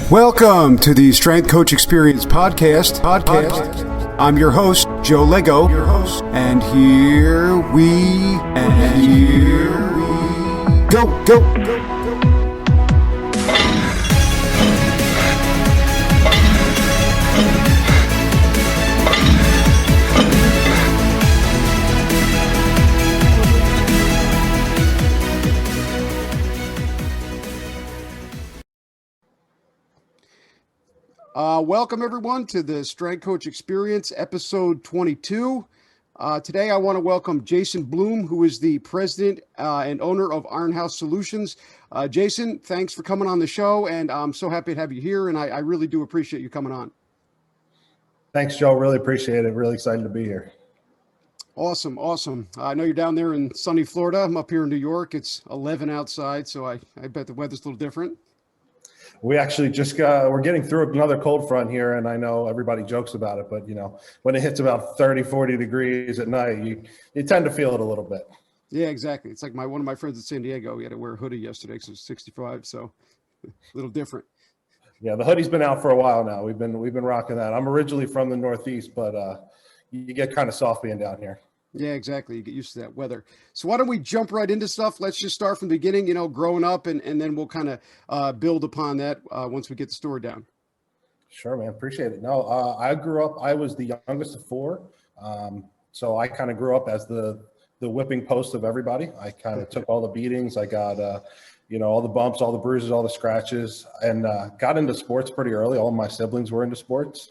Welcome to the Strength Coach Experience podcast. I'm your host, Joe Lego, and here we go. Welcome everyone to the Strength Coach Experience, episode 22. Today I want to welcome Jason Bloom, who is the president and owner of Iron House Solutions. Jason, thanks for coming on the show, and I'm so happy to have you here, and I really do appreciate you coming on. Thanks, Joe. Really appreciate it. Really excited to be here. Awesome. I know you're down there in sunny Florida. I'm up here in New York. It's 11 outside, so I bet the weather's a little different. We actually we're getting through another cold front here, and I know everybody jokes about it, but when it hits about 30, 40 degrees at night, you tend to feel it a little bit. Yeah, exactly. It's like one of my friends in San Diego, he had to wear a hoodie yesterday because it was 65, so a little different. Yeah, the hoodie's been out for a while now. We've been rocking that. I'm originally from the Northeast, but you get kind of soft being down here. Yeah, exactly. You get used to that weather. So why don't we jump right into stuff? Let's just start from the beginning, growing up, and then we'll kind of build upon that once we get the story down. Sure, man. Appreciate it. No, I was the youngest of four. So I kind of grew up as the whipping post of everybody. I kind of took all the beatings. I got, all the bumps, all the bruises, all the scratches, and got into sports pretty early. All of my siblings were into sports.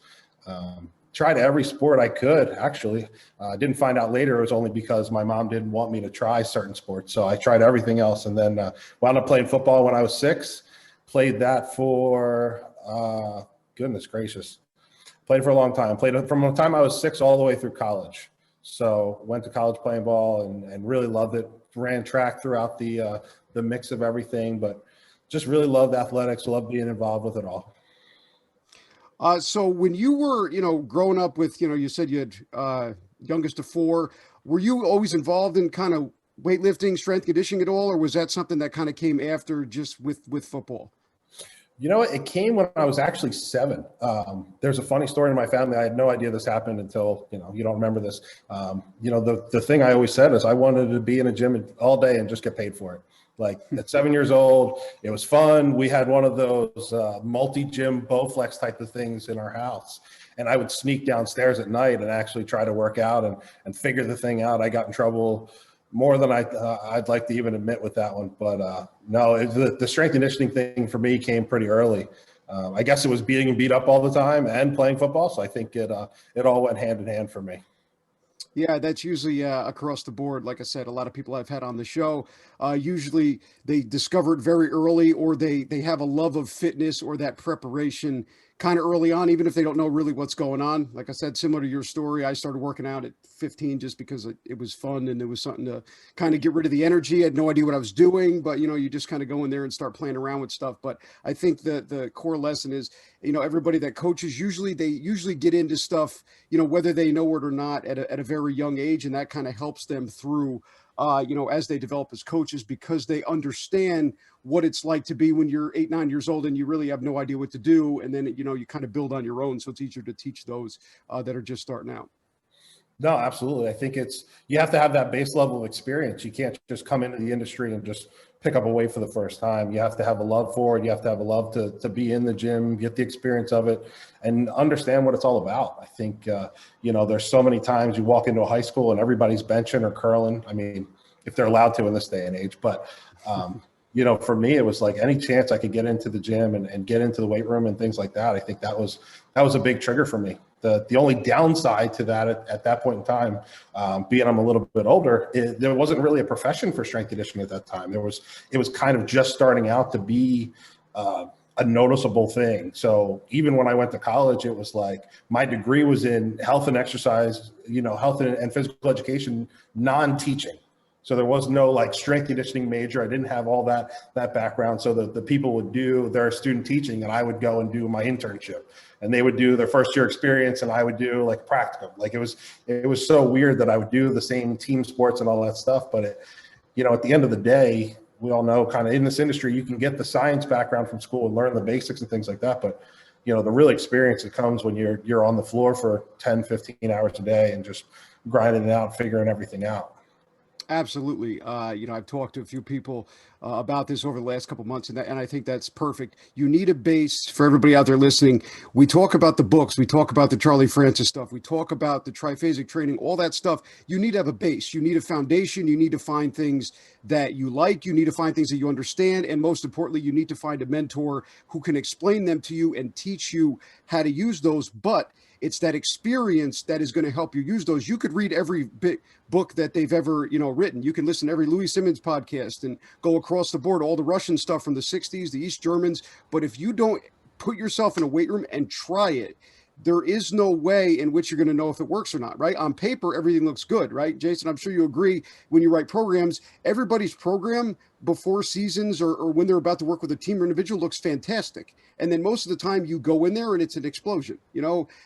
Tried every sport I could, actually. Didn't find out later it was only because my mom didn't want me to try certain sports. So I tried everything else, and then wound up playing football when I was 6. Played that for, goodness gracious. Played for a long time. Played from the time I was 6 all the way through college. So went to college playing ball and really loved it. Ran track throughout the mix of everything, but just really loved athletics, loved being involved with it all. So when you were, growing up with, you said you had youngest of 4, were you always involved in kind of weightlifting, strength conditioning at all, or was that something that kind of came after just with football? It came when I was actually 7. There's a funny story in my family. I had no idea this happened until, you don't remember this. The thing I always said is I wanted to be in a gym all day and just get paid for it. Like at 7 years old, it was fun. We had one of those multi-gym Bowflex type of things in our house. And I would sneak downstairs at night and actually try to work out and figure the thing out. I got in trouble more than I'd like to even admit with that one. But no, the strength conditioning thing for me came pretty early. I guess it was being beat up all the time and playing football. So I think it all went hand in hand for me. Yeah, that's usually across the board. Like I said, a lot of people I've had on the show, usually they discover it very early, or they have a love of fitness or that preparation kind of early on, even if they don't know really what's going on. Like I said, similar to your story, I started working out at 15 just because it was fun and it was something to kind of get rid of the energy. I had no idea what I was doing, but you just kind of go in there and start playing around with stuff. But I think the core lesson is, everybody that coaches usually get into stuff, whether they know it or not at a very young age, and that kind of helps them through as they develop as coaches, because they understand what it's like to be when you're 8, 9 years old and you really have no idea what to do. And then, you kind of build on your own. So it's easier to teach those that are just starting out. No, absolutely. I think you have to have that base level of experience. You can't just come into the industry and just pick up a weight for the first time. You have to have a love for it. You have to have a love to be in the gym, get the experience of it, and understand what it's all about. I think, there's so many times you walk into a high school and everybody's benching or curling. I mean, if they're allowed to in this day and age, but, for me, it was like any chance I could get into the gym and get into the weight room and things like that. I think that was a big trigger for me. The only downside to that at that point in time, being I'm a little bit older, there wasn't really a profession for strength conditioning at that time. It was kind of just starting out to be a noticeable thing. So even when I went to college, it was like my degree was in health and exercise, health and physical education, non-teaching. So there was no like strength conditioning major. I didn't have all that background. So the people would do their student teaching and I would go and do my internship, and they would do their first year experience and I would do like practicum. Like it was so weird that I would do the same team sports and all that stuff. But at the end of the day, we all know kind of in this industry, you can get the science background from school and learn the basics and things like that. But, the real experience that comes when you're on the floor for 10, 15 hours a day and just grinding it out, figuring everything out. Absolutely. I've talked to a few people about this over the last couple of months, and I think that's perfect. You need a base for everybody out there listening. We talk about the books, we talk about the Charlie Francis stuff, we talk about the triphasic training, all that stuff. You need to have a base. You need a foundation. You need to find things that you like. You need to find things that you understand, and most importantly, you need to find a mentor who can explain them to you and teach you how to use those. But it's that experience that is going to help you use those. You could read every book that they've ever, written. You can listen to every Louis Simmons podcast and go across the board, all the Russian stuff from the 60s, the East Germans. But if you don't put yourself in a weight room and try it, there is no way in which you're going to know if it works or not, right? On paper, everything looks good, right? Jason, I'm sure you agree when you write programs, everybody's program before seasons or when they're about to work with a team or individual looks fantastic. And then most of the time you go in there and it's an explosion.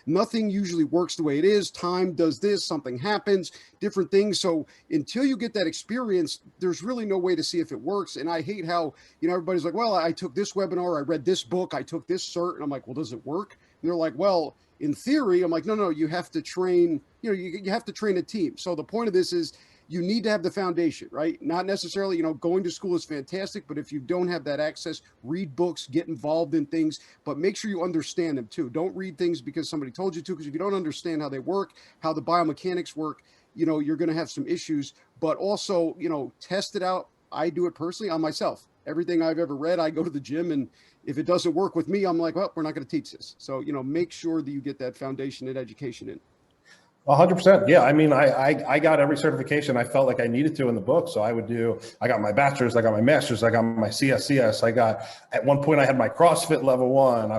Nothing usually works the way it is. Time does this, something happens, different things. So until you get that experience, there's really no way to see if it works. And I hate how, everybody's like, well, I took this webinar, I read this book, I took this cert. And I'm like, well, does it work? And they're like, well, in theory. I'm like, no, you have to train, you have to train a team. So the point of this is you need to have the foundation, right? Not necessarily, going to school is fantastic, but if you don't have that access, read books, get involved in things, but make sure you understand them too. Don't read things because somebody told you to, because if you don't understand how they work, how the biomechanics work, you're going to have some issues. But also, test it out. I do it personally on myself. Everything I've ever read, I go to the gym, and if it doesn't work with me, I'm like, well, we're not going to teach this. So, make sure that you get that foundation and education in. 100%. Yeah. I mean, I got every certification I felt like I needed to in the book. So I got my bachelor's, I got my master's, I got my CSCS. At one point I had my CrossFit level 1. I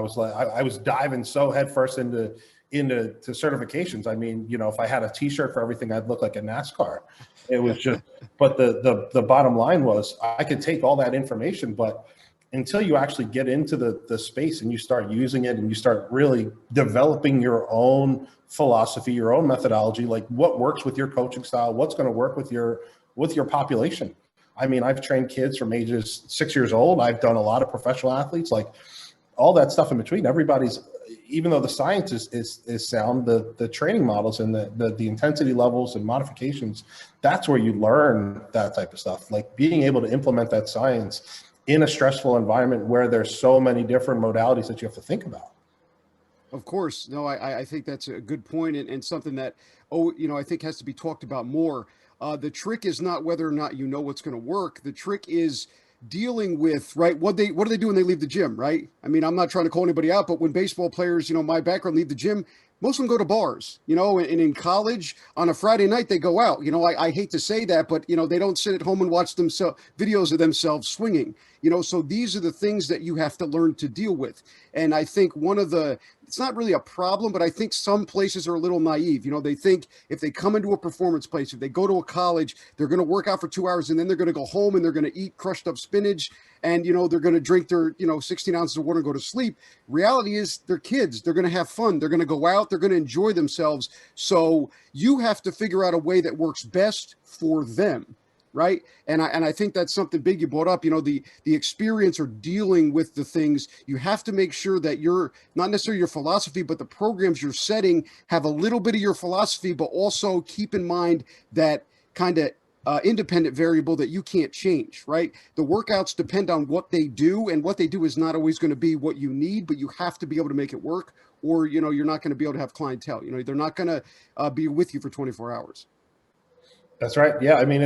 was diving so headfirst into certifications. I mean, if I had a t-shirt for everything, I'd look like a NASCAR. It was just, but the bottom line was I could take all that information, but until you actually get into the space and you start using it and you start really developing your own philosophy, your own methodology, like what works with your coaching style, what's going to work with your population. I mean, I've trained kids from ages 6 years old. I've done a lot of professional athletes, like all that stuff in between. Everybody's, even though the science is sound, the training models and the intensity levels and modifications, that's where you learn that type of stuff. Like being able to implement that science in a stressful environment where there's so many different modalities that you have to think about. Of course. No, I think that's a good point, and something that, I think has to be talked about more. The trick is not whether or not you know what's going to work. The trick is dealing with, right, what do they do when they leave the gym, right? I mean, I'm not trying to call anybody out, but when baseball players, my background, leave the gym, most of them go to bars, and in college on a Friday night, they go out. I hate to say that, but, they don't sit at home and watch videos of themselves swinging, so these are the things that you have to learn to deal with. And I think it's not really a problem, but I think some places are a little naive. They think if they come into a performance place, if they go to a college, they're going to work out for 2 hours and then they're going to go home and they're going to eat crushed up spinach and, they're going to drink their, 16 ounces of water and go to sleep. Reality is they're kids. They're going to have fun. They're going to go out. They're going to enjoy themselves. So you have to figure out a way that works best for them. Right. And I think that's something big you brought up, the experience or dealing with the things. You have to make sure that you're not necessarily your philosophy, but the programs you're setting have a little bit of your philosophy, but also keep in mind that kind of independent variable that you can't change. Right. The workouts depend on what they do, and what they do is not always going to be what you need, but you have to be able to make it work, or, you're not going to be able to have clientele. They're not going to be with you for 24 hours. That's right. Yeah. I mean,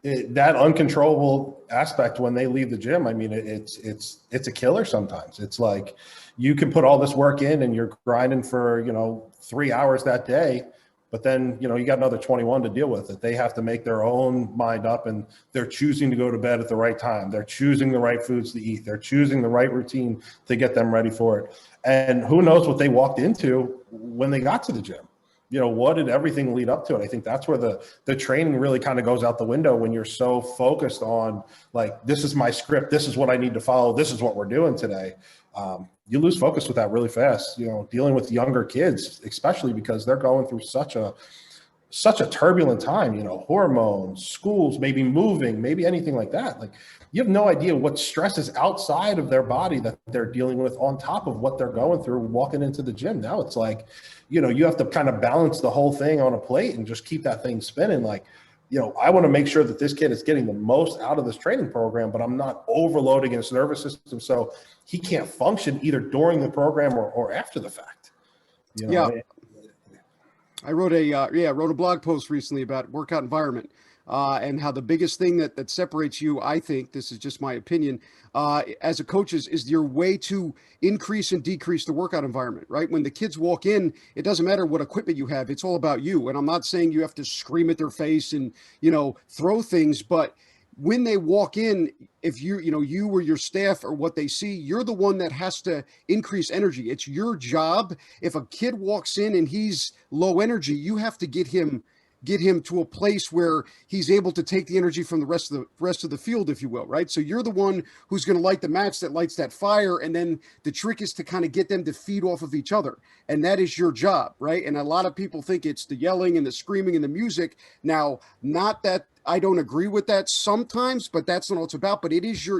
that uncontrollable aspect when they leave the gym. I mean, it's a killer sometimes. It's like you can put all this work in and you're grinding for, 3 hours that day, but then, you got another 21 to deal with it. They have to make their own mind up, and they're choosing to go to bed at the right time. They're choosing the right foods to eat. They're choosing the right routine to get them ready for it. And who knows what they walked into when they got to the gym. What did everything lead up to it? I think that's where the training really kind of goes out the window when you're so focused on, like, this is my script, this is what I need to follow, this is what we're doing today. You lose focus with that really fast, dealing with younger kids, especially because they're going through such a such a turbulent time, hormones, schools, maybe moving, maybe anything like that. Like, you have no idea what stress is outside of their body that they're dealing with on top of what they're going through walking into the gym. Now it's like, you have to kind of balance the whole thing on a plate and just keep that thing spinning. Like, I want to make sure that this kid is getting the most out of this training program, but I'm not overloading his nervous system so he can't function either during the program or after the fact. Yeah. I wrote a blog post recently about workout environment, and how the biggest thing that separates you, I think, this is just my opinion, as a coach is your way to increase and decrease the workout environment, right? When the kids walk in, it doesn't matter what equipment you have. It's all about you. And I'm not saying you have to scream at their face and, throw things, but when they walk in, if you or your staff or what they see, you're the one that has to increase energy. It's your job. If a kid walks in and he's low energy, you have to get him to a place where he's able to take the energy from the rest of the field, if you will, right? So you're the one who's going to light the match that lights that fire, and then the trick is to kind of get them to feed off of each other, and that is your job, right? And a lot of people think it's the yelling and the screaming and the music. Now, not that I don't agree with that sometimes, but that's not what it's about. But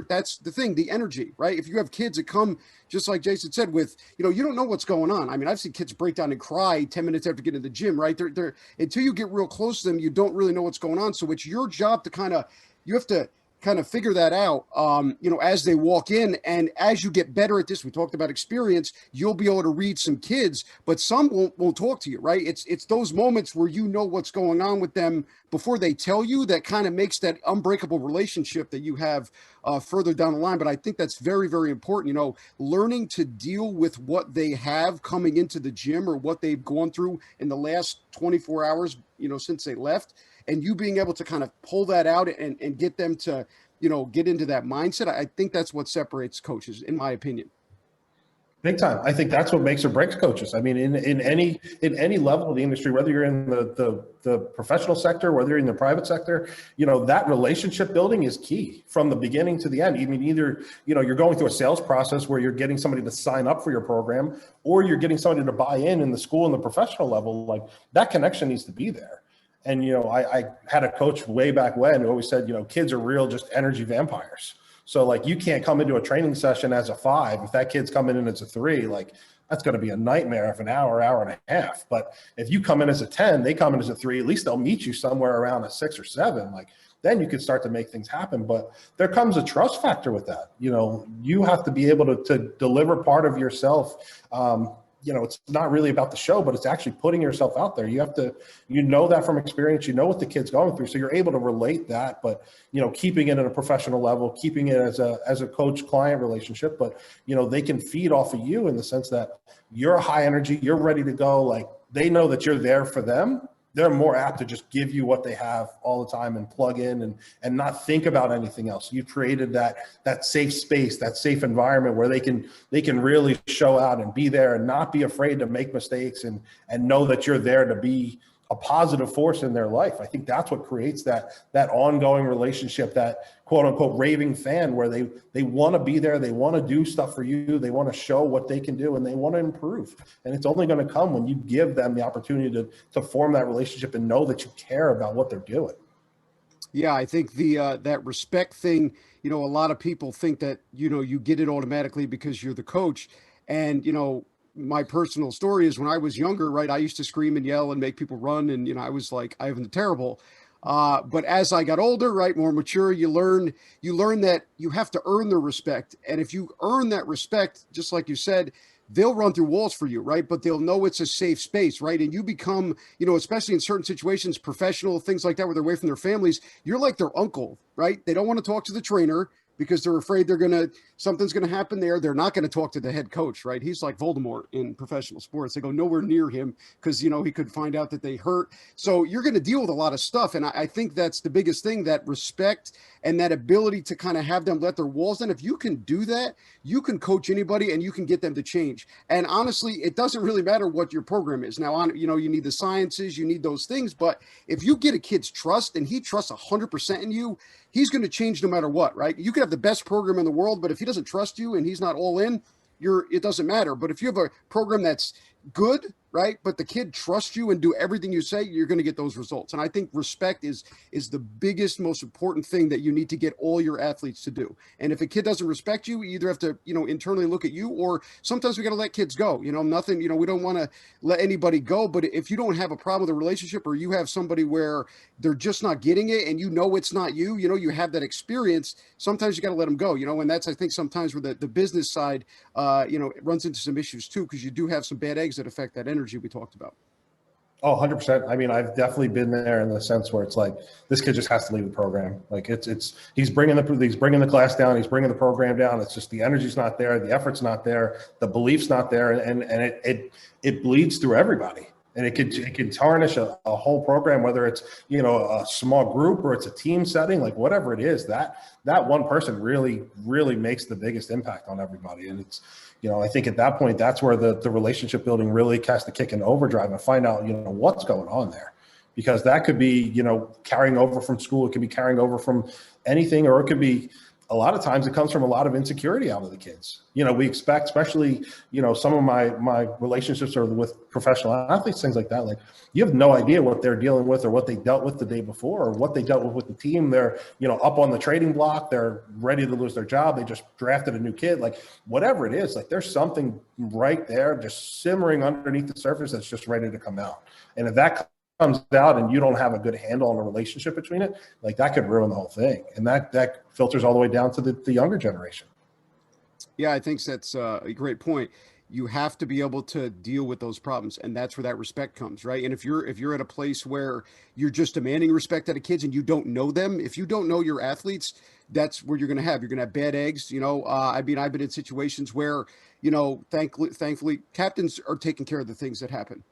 that's the thing, the energy, right? If you have kids that come, just like Jason said, with, you don't know what's going on. I mean, I've seen kids break down and cry 10 minutes after getting to the gym, right? They're until you get real close to them, you don't really know what's going on. So it's your job to you have to kind of figure that out, as they walk in. And as you get better at this, we talked about experience, you'll be able to read some kids, but some won't talk to you, right? It's those moments where you know what's going on with them before they tell you that kind of makes that unbreakable relationship that you have further down the line. But I think that's very, very important, learning to deal with what they have coming into the gym or what they've gone through in the last 24 hours, since they left, and you being able to kind of pull that out and get them to, get into that mindset. I think that's what separates coaches, in my opinion. Big time. I think that's what makes or breaks coaches. I mean, in any level of the industry, whether you're in the professional sector, whether you're in the private sector, that relationship building is key from the beginning to the end. I mean, either, you're going through a sales process where you're getting somebody to sign up for your program, or you're getting somebody to buy in the school and the professional level. Like, that connection needs to be there. And, I had a coach way back when who always said, kids are real, just energy vampires. So, like, you can't come into a training session as a 5. If that kid's coming in as a 3, like, that's going to be a nightmare of an hour and a half. But if you come in as a 10, they come in as a 3, at least they'll meet you somewhere around a 6 or 7. Like, then you can start to make things happen. But there comes a trust factor with that. You have to be able to deliver part of yourself. It's not really about the show, but it's actually putting yourself out there. You have to, that from experience, what the kid's going through. So you're able to relate that, but, keeping it at a professional level, keeping it as a coach-client relationship, but, they can feed off of you in the sense that you're high energy, you're ready to go. Like, they know that you're there for them. They're more apt to just give you what they have all the time and plug in and not think about anything else. You created that safe space, that safe environment where they can really show out and be there and not be afraid to make mistakes and know that you're there to be a positive force in their life. I think that's what creates that ongoing relationship, that quote unquote raving fan, where they want to be there, they want to do stuff for you, they want to show what they can do, and they want to improve. And it's only going to come when you give them the opportunity to form that relationship and know that you care about what they're doing. Yeah, I think the that respect thing, a lot of people think that, you get it automatically because you're the coach. And, my personal story is when I was younger, right, I used to scream and yell and make people run. And, I was like, I was terrible. But as I got older, right, more mature, you learn that you have to earn their respect. And if you earn that respect, just like you said, they'll run through walls for you, right? But they'll know it's a safe space, right? And you become, especially in certain situations, professional, things like that, where they're away from their families, you're like their uncle, right? They don't want to talk to the trainer because they're afraid something's going to happen there. They're not going to talk to the head coach, right? He's like Voldemort in professional sports. They go nowhere near him because, he could find out that they hurt. So you're going to deal with a lot of stuff. And I think that's the biggest thing, that respect and that ability to kind of have them let their walls down. If you can do that, you can coach anybody and you can get them to change. And honestly, it doesn't really matter what your program is. Now, you need the sciences, you need those things. But if you get a kid's trust and he trusts 100% in you, he's going to change no matter what, right? You could have the best program in the world, but if he doesn't trust you and he's not all in, it doesn't matter. But if you have a program that's, good, right? But the kid trusts you and do everything you say, you're going to get those results. And I think respect is the biggest, most important thing that you need to get all your athletes to do. And if a kid doesn't respect you, you either have to, internally look at you, or sometimes we got to let kids go. Nothing, we don't want to let anybody go. But if you don't have a problem with a relationship, or you have somebody where they're just not getting it, and it's not you, you have that experience, sometimes you got to let them go, and that's, I think, sometimes where the business side, it runs into some issues too, because you do have some bad eggs that affect that energy we talked about. Oh, 100%. I mean, I've definitely been there in the sense where it's like, this kid just has to leave the program. Like he's bringing the class down. He's bringing the program down. It's just the energy's not there. The effort's not there. The belief's not there. And it bleeds through everybody. And it could tarnish a whole program, whether it's, a small group or it's a team setting, like whatever it is, that one person really, really makes the biggest impact on everybody. And it's, I think at that point, that's where the relationship building really has to kick in overdrive and find out, what's going on there. Because that could be, carrying over from school. It could be carrying over from anything, or it could be, a lot of times it comes from a lot of insecurity out of the kids. We expect, especially, some of my relationships are with professional athletes, things like that. Like, you have no idea what they're dealing with, or what they dealt with the day before, or what they dealt with the team. They're, up on the trading block. They're ready to lose their job. They just drafted a new kid. Like, whatever it is, like, there's something right there just simmering underneath the surface that's just ready to come out. And if that comes out and you don't have a good handle on the relationship between it, like, that could ruin the whole thing. And that filters all the way down to the younger generation. Yeah, I think that's a great point. You have to be able to deal with those problems, and that's where that respect comes, right? And if you're at a place where you're just demanding respect out of kids and you don't know them, if you don't know your athletes, that's where you're gonna have bad eggs. I mean, I've been in situations where, thankfully, captains are taking care of the things that happen.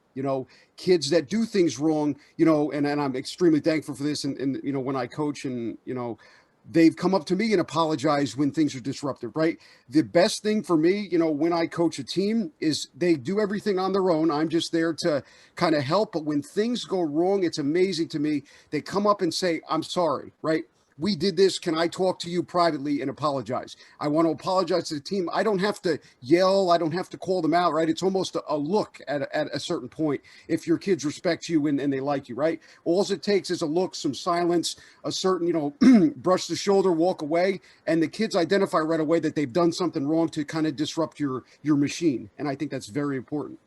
Kids that do things wrong, and I'm extremely thankful for this. And when I coach, and they've come up to me and apologized when things are disruptive, right? The best thing for me, when I coach a team, is they do everything on their own. I'm just there to kind of help. But when things go wrong, it's amazing to me. They come up and say, I'm sorry, right? We did this. Can I talk to you privately and apologize? I want to apologize to the team. I don't have to yell. I don't have to call them out, right? It's almost a look at a certain point. If your kids respect you and they like you, right? All it takes is a look, some silence, a certain, brush the shoulder, walk away, and the kids identify right away that they've done something wrong to kind of disrupt your machine. And I think that's very important.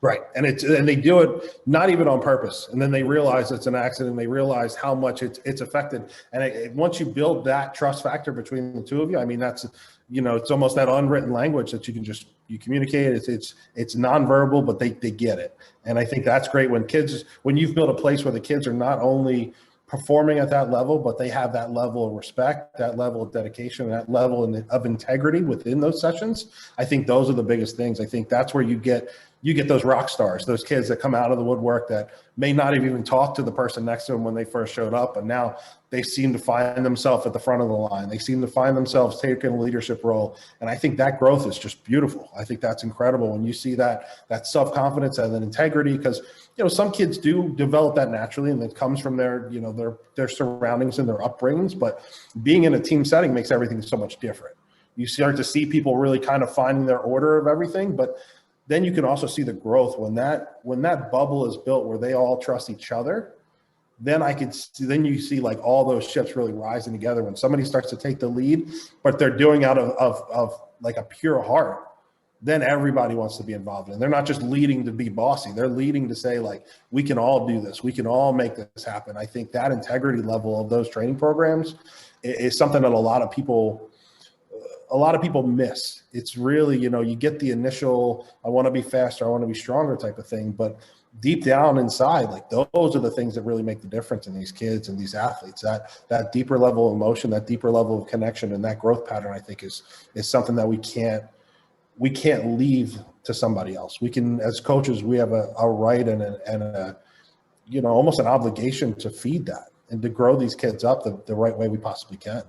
Right. And they do it not even on purpose. And then they realize it's an accident. They realize how much it's affected. And once you build that trust factor between the two of you, I mean, that's, it's almost that unwritten language that you communicate. It's nonverbal, but they get it. And I think that's great when you've built a place where the kids are not only performing at that level, but they have that level of respect, that level of dedication, that level of integrity within those sessions. I think those are the biggest things. I think that's where you get those rock stars, those kids that come out of the woodwork that may not have even talked to the person next to them when they first showed up, but now they seem to find themselves at the front of the line. They seem to find themselves taking a leadership role. And I think that growth is just beautiful. I think that's incredible when you see that self-confidence and that integrity, because some kids do develop that naturally, and it comes from their surroundings and their upbringings. But being in a team setting makes everything so much different. You start to see people really kind of finding their order of everything, but then you can also see the growth when that bubble is built where they all trust each other. Then then you see like all those ships really rising together when somebody starts to take the lead, but they're doing out of like a pure heart. Then everybody wants to be involved, and they're not just leading to be bossy. They're leading to say, like, we can all do this. We can all make this happen. I think that integrity level of those training programs is something that a lot of people miss. It's really, you get the initial, I want to be faster, I want to be stronger type of thing. But deep down inside, like, those are the things that really make the difference in these kids and these athletes. That deeper level of emotion, that deeper level of connection, and that growth pattern, I think is something that we can't leave to somebody else. We can, as coaches, we have a right and a almost an obligation to feed that and to grow these kids up the right way we possibly can.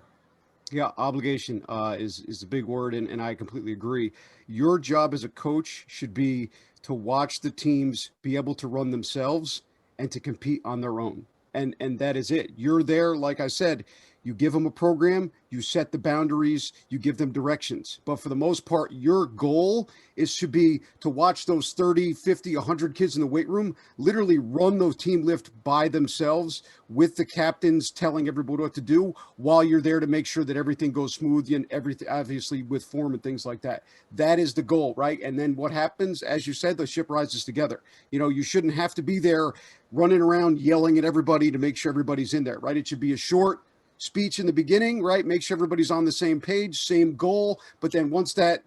Yeah, obligation is a big word, and I completely agree. Your job as a coach should be to watch the teams be able to run themselves and to compete on their own. And that is it. You're there, like I said, You give them a program, you set the boundaries, you give them directions. But for the most part, your goal is to be to watch those 30, 50, 100 kids in the weight room literally run those team lift by themselves with the captains telling everybody what to do while you're there to make sure that everything goes smooth and everything, obviously with form and things like that. That is the goal, right? And then what happens, as you said, the ship rises together. You shouldn't have to be there running around yelling at everybody to make sure everybody's in there, right? It should be a short speech in the beginning, right? Make sure everybody's on the same page, same goal. But then once that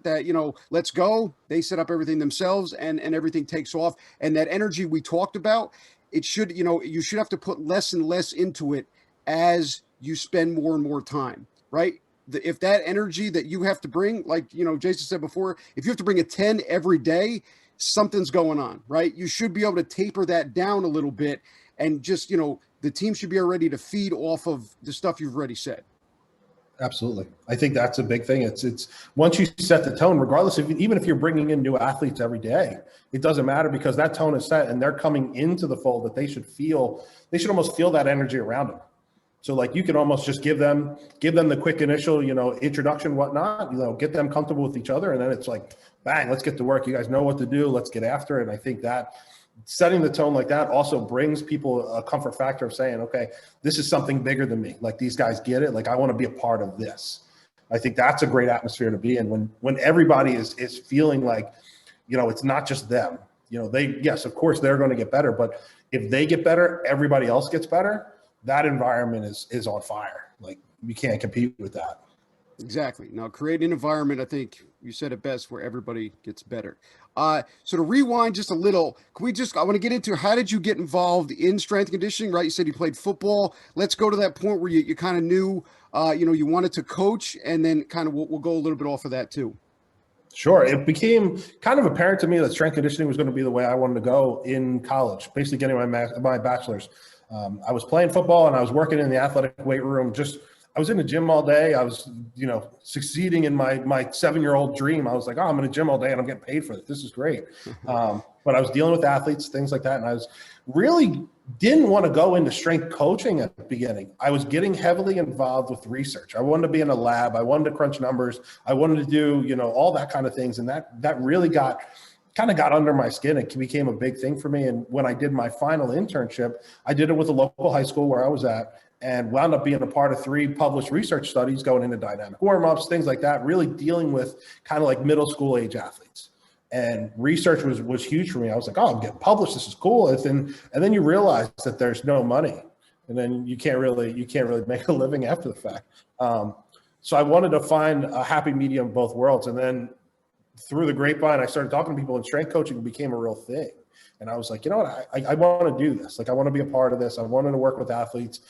let's go, they set up everything themselves, and everything takes off. And that energy we talked about, it should, you should have to put less and less into it as you spend more and more time, right? If that energy that you have to bring, like Jason said before, if you have to bring a 10 every day, something's going on, right? You should be able to taper that down a little bit, and just the team should be ready to feed off of the stuff you've already said. Absolutely. I think that's a big thing. It's once you set the tone, regardless of, even if you're bringing in new athletes every day, it doesn't matter, because that tone is set and they're coming into the fold, that they should almost feel that energy around them. So like, you can almost just give them the quick initial, introduction, whatnot, get them comfortable with each other. And then it's like, bang, let's get to work. You guys know what to do. Let's get after it. And I think that setting the tone like that also brings people a comfort factor of saying, okay, this is something bigger than me. Like, these guys get it. Like, I want to be a part of this. I think that's a great atmosphere to be in when everybody is feeling like, it's not just them. Yes, of course they're going to get better, but if they get better, everybody else gets better. That environment is on fire. Like, you can't compete with that. Exactly. Now, create an environment, I think you said it best, where everybody gets better. So to rewind just a little, I want to get into, how did you get involved in strength and conditioning, right? You said you played football. Let's go to that point where you kind of knew, you wanted to coach, and then kind of we'll go a little bit off of that too. Sure. It became kind of apparent to me that strength conditioning was going to be the way I wanted to go in college, basically getting my bachelor's. I was playing football and I was working in the athletic weight room. I was in the gym all day. I was, succeeding in my 7-year-old dream. I was like, oh, I'm in the gym all day and I'm getting paid for it. This is great. But I was dealing with athletes, things like that. And I was really didn't want to go into strength coaching at the beginning. I was getting heavily involved with research. I wanted to be in a lab. I wanted to crunch numbers. I wanted to do, all that kind of things. And that really got under my skin. It became a big thing for me. And when I did my final internship, I did it with a local high school where I was at, and wound up being a part of 3 published research studies going into dynamic warm-ups, things like that, really dealing with kind of like middle school age athletes. And research was huge for me. I was like, oh, I'm getting published. This is cool. And then you realize that there's no money, and then you can't really make a living after the fact. So I wanted to find a happy medium of both worlds. And then through the grapevine, I started talking to people, and strength coaching became a real thing. And I was like, you know what, I want to do this. Like, I want to be a part of this. I wanted to work with athletes.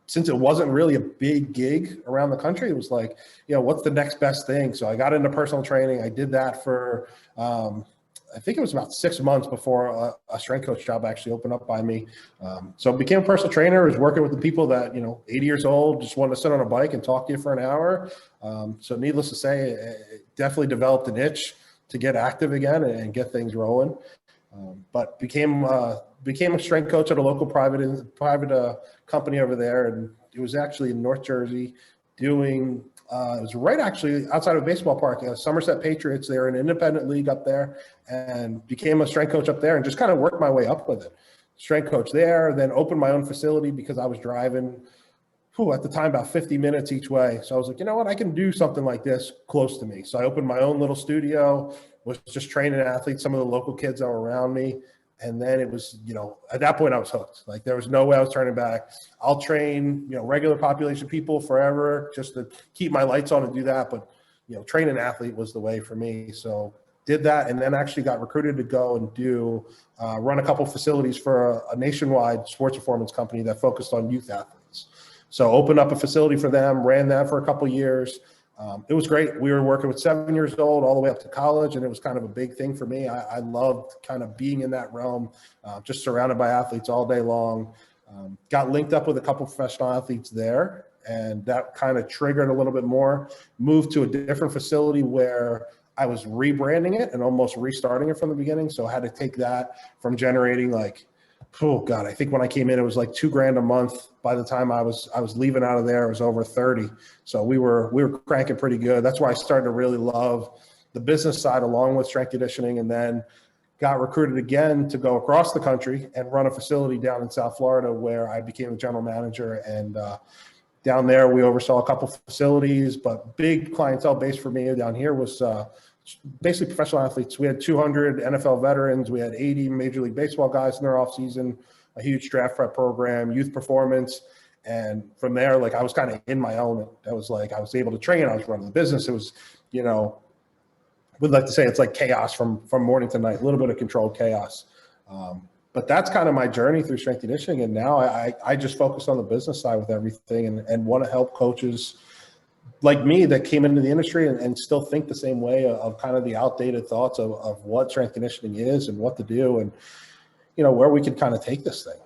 Since it wasn't really a big gig around the country, it was like, what's the next best thing? So I got into personal training. I did that for, I think it was about 6 months before a strength coach job actually opened up by me. So I became a personal trainer. I was working with the people that, 80 years old, just wanted to sit on a bike and talk to you for an hour. So needless to say, it definitely developed an itch to get active again and get things rolling. But became a strength coach at a local private company over there, and it was actually in North Jersey, doing it was right actually outside of a baseball park. Somerset Patriots, they're an independent league up there, and became a strength coach up there, and just kind of worked my way up with it. Strength coach there, then opened my own facility because I was driving, at the time, about 50 minutes each way. So I was like, you know what, I can do something like this close to me. So I opened my own little studio, was just training athletes, some of the local kids that were around me. And then it was, at that point I was hooked. Like, there was no way I was turning back. I'll train, regular population people forever just to keep my lights on and do that. But, train an athlete was the way for me. So did that, and then actually got recruited to go and run a couple facilities for a nationwide sports performance company that focused on youth athletes. So opened up a facility for them, ran that for a couple of years. It was great. We were working with 7 years old all the way up to college, and it was kind of a big thing for me. I loved kind of being in that realm, just surrounded by athletes all day long. Got linked up with a couple professional athletes there, and that kind of triggered a little bit more. Moved to a different facility where I was rebranding it and almost restarting it from the beginning. So I had to take that from generating like Oh God, I think when I came in, it was like $2,000 a month. By the time I was leaving out of there, it was over 30. So we were cranking pretty good. That's why I started to really love the business side along with strength conditioning, and then got recruited again to go across the country and run a facility down in South Florida where I became a general manager. And down there, we oversaw a couple facilities, but big clientele base for me down here was basically professional athletes. We had 200 NFL veterans. We had 80 Major League Baseball guys in their offseason, a huge draft prep program, youth performance. And from there, like, I was kind of in my element. I was like, I was able to train. I was running the business. It was, would like to say it's like chaos from morning to night, a little bit of controlled chaos. But that's kind of my journey through strength conditioning. And now I just focus on the business side with everything, and want to help coaches like me that came into the industry and still think the same way of kind of the outdated thoughts of what strength conditioning is and what to do, and, where we could kind of take this thing.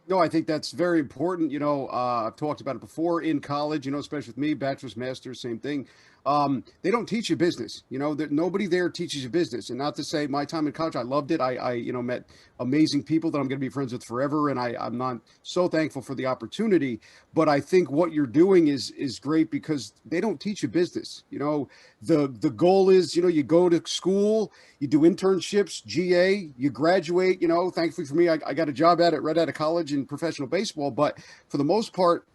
No, I think that's very important. I've talked about it before in college, especially with me, bachelor's, master's, same thing. They don't teach you business, that nobody there teaches you business. And not to say my time in college, I loved it. I met amazing people that I'm going to be friends with forever. And I'm not so thankful for the opportunity, but I think what you're doing is great because they don't teach you business. The goal is, you go to school, you do internships, GA, you graduate, thankfully for me, I got a job right out of college in professional baseball, but for the most part,